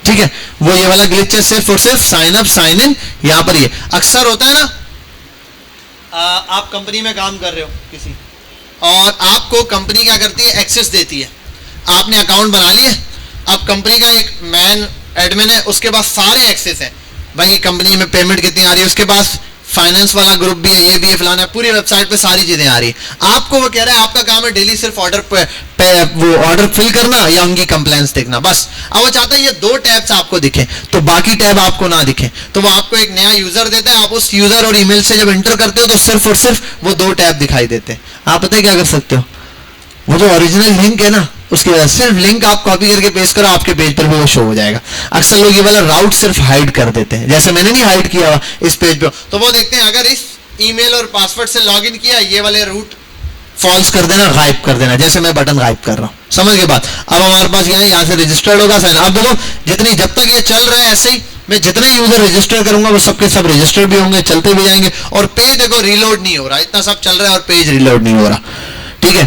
ठीक है। वो ये वाला ग्लिच है, सिर्फ और सिर्फ साइन अप साइन इन। यहां पर ये अक्सर होता है ना, आप कंपनी में काम कर रहे हो किसी, और आपको कंपनी क्या करती है, एक्सेस देती है। आपने अकाउंट बना लिया, अब कंपनी का एक मैन एडमिन है, उसके पास सारे एक्सेस हैं भाई, कंपनी में पेमेंट कितनी आ रही है, उसके पास फाइनेंस वाला ग्रुप भी है, ये भी है, फलाना है, पूरी वेबसाइट पे सारी चीजें आ रही है। आपको वो कह रहा है आपका काम है डेली सिर्फ ऑर्डर वो ऑर्डर फिल करना या उनकी कंप्लेंट्स देखना, बस। अब वो चाहता है ये दो टैब्स आपको दिखें, तो बाकी टैब आपको ना दिखें, तो वो आपको एक नया यूजर देता है। आप उस यूजर और ईमेल से जब एंटर करते हो तो सिर्फ और सिर्फ वो दो टैब दिखाई देते हैं। आप पता है क्या कर सकते हो, वो जो ओरिजिनल लिंक है ना, उसके बाद सिर्फ लिंक आप कॉपी करके पेस्ट करो, आपके पेज पर भी वो शो हो जाएगा। अक्सर लोग ये वाला राउट सिर्फ हाइड कर देते हैं, जैसे मैंने नहीं हाइड किया हुआ इस पेज पे, तो वो देखते हैं अगर इस ईमेल और पासवर्ड से लॉगिन किया, ये वाले रूट फॉल्स कर देना, गायब कर देना, जैसे मैं बटन गायब कर रहा हूं। समझ के बाद अब हमारे पास यहाँ से रजिस्टर्ड होगा साइन। अब देखो जितनी, जब तक ये चल रहा है ऐसे ही, मैं जितने यूजर रजिस्टर करूंगा वो सबके सब रजिस्टर भी होंगे, चलते भी जाएंगे, और पेज देखो रीलोड नहीं हो रहा, इतना सब चल रहा है और पेज रीलोड नहीं हो रहा, ठीक है।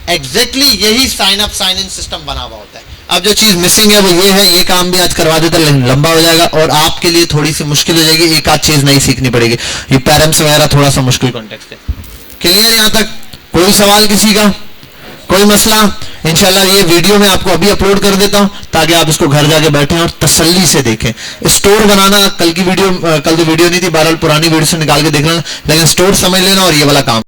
एग्जैक्टली यही sign up sign in system बना हुआ होता है। अब जो चीज मिसिंग है वो ये है, ये काम भी आज करवा देता लेकिन लंबा हो जाएगा और आपके लिए थोड़ी सी मुश्किल हो जाएगी, एक आध चीज नहीं सीखनी पड़ेगी। ये पैरम्स वगैरह थोड़ा सा मुश्किल कॉन्टेक्स्ट है। क्लियर यहां तक? कोई सवाल किसी का, कोई मसला? इंशाल्लाह ये वीडियो मैं आपको अभी अपलोड कर देता हूं ताकि आप इसको घर जाके बैठें और तसल्ली से देखें। स्टोर बनाना कल की वीडियो, कल तो वीडियो नहीं थी, बहरहाल पुरानी वीडियो से निकाल के देख लेना, लेकिन स्टोर समझ लेना और ये वाला काम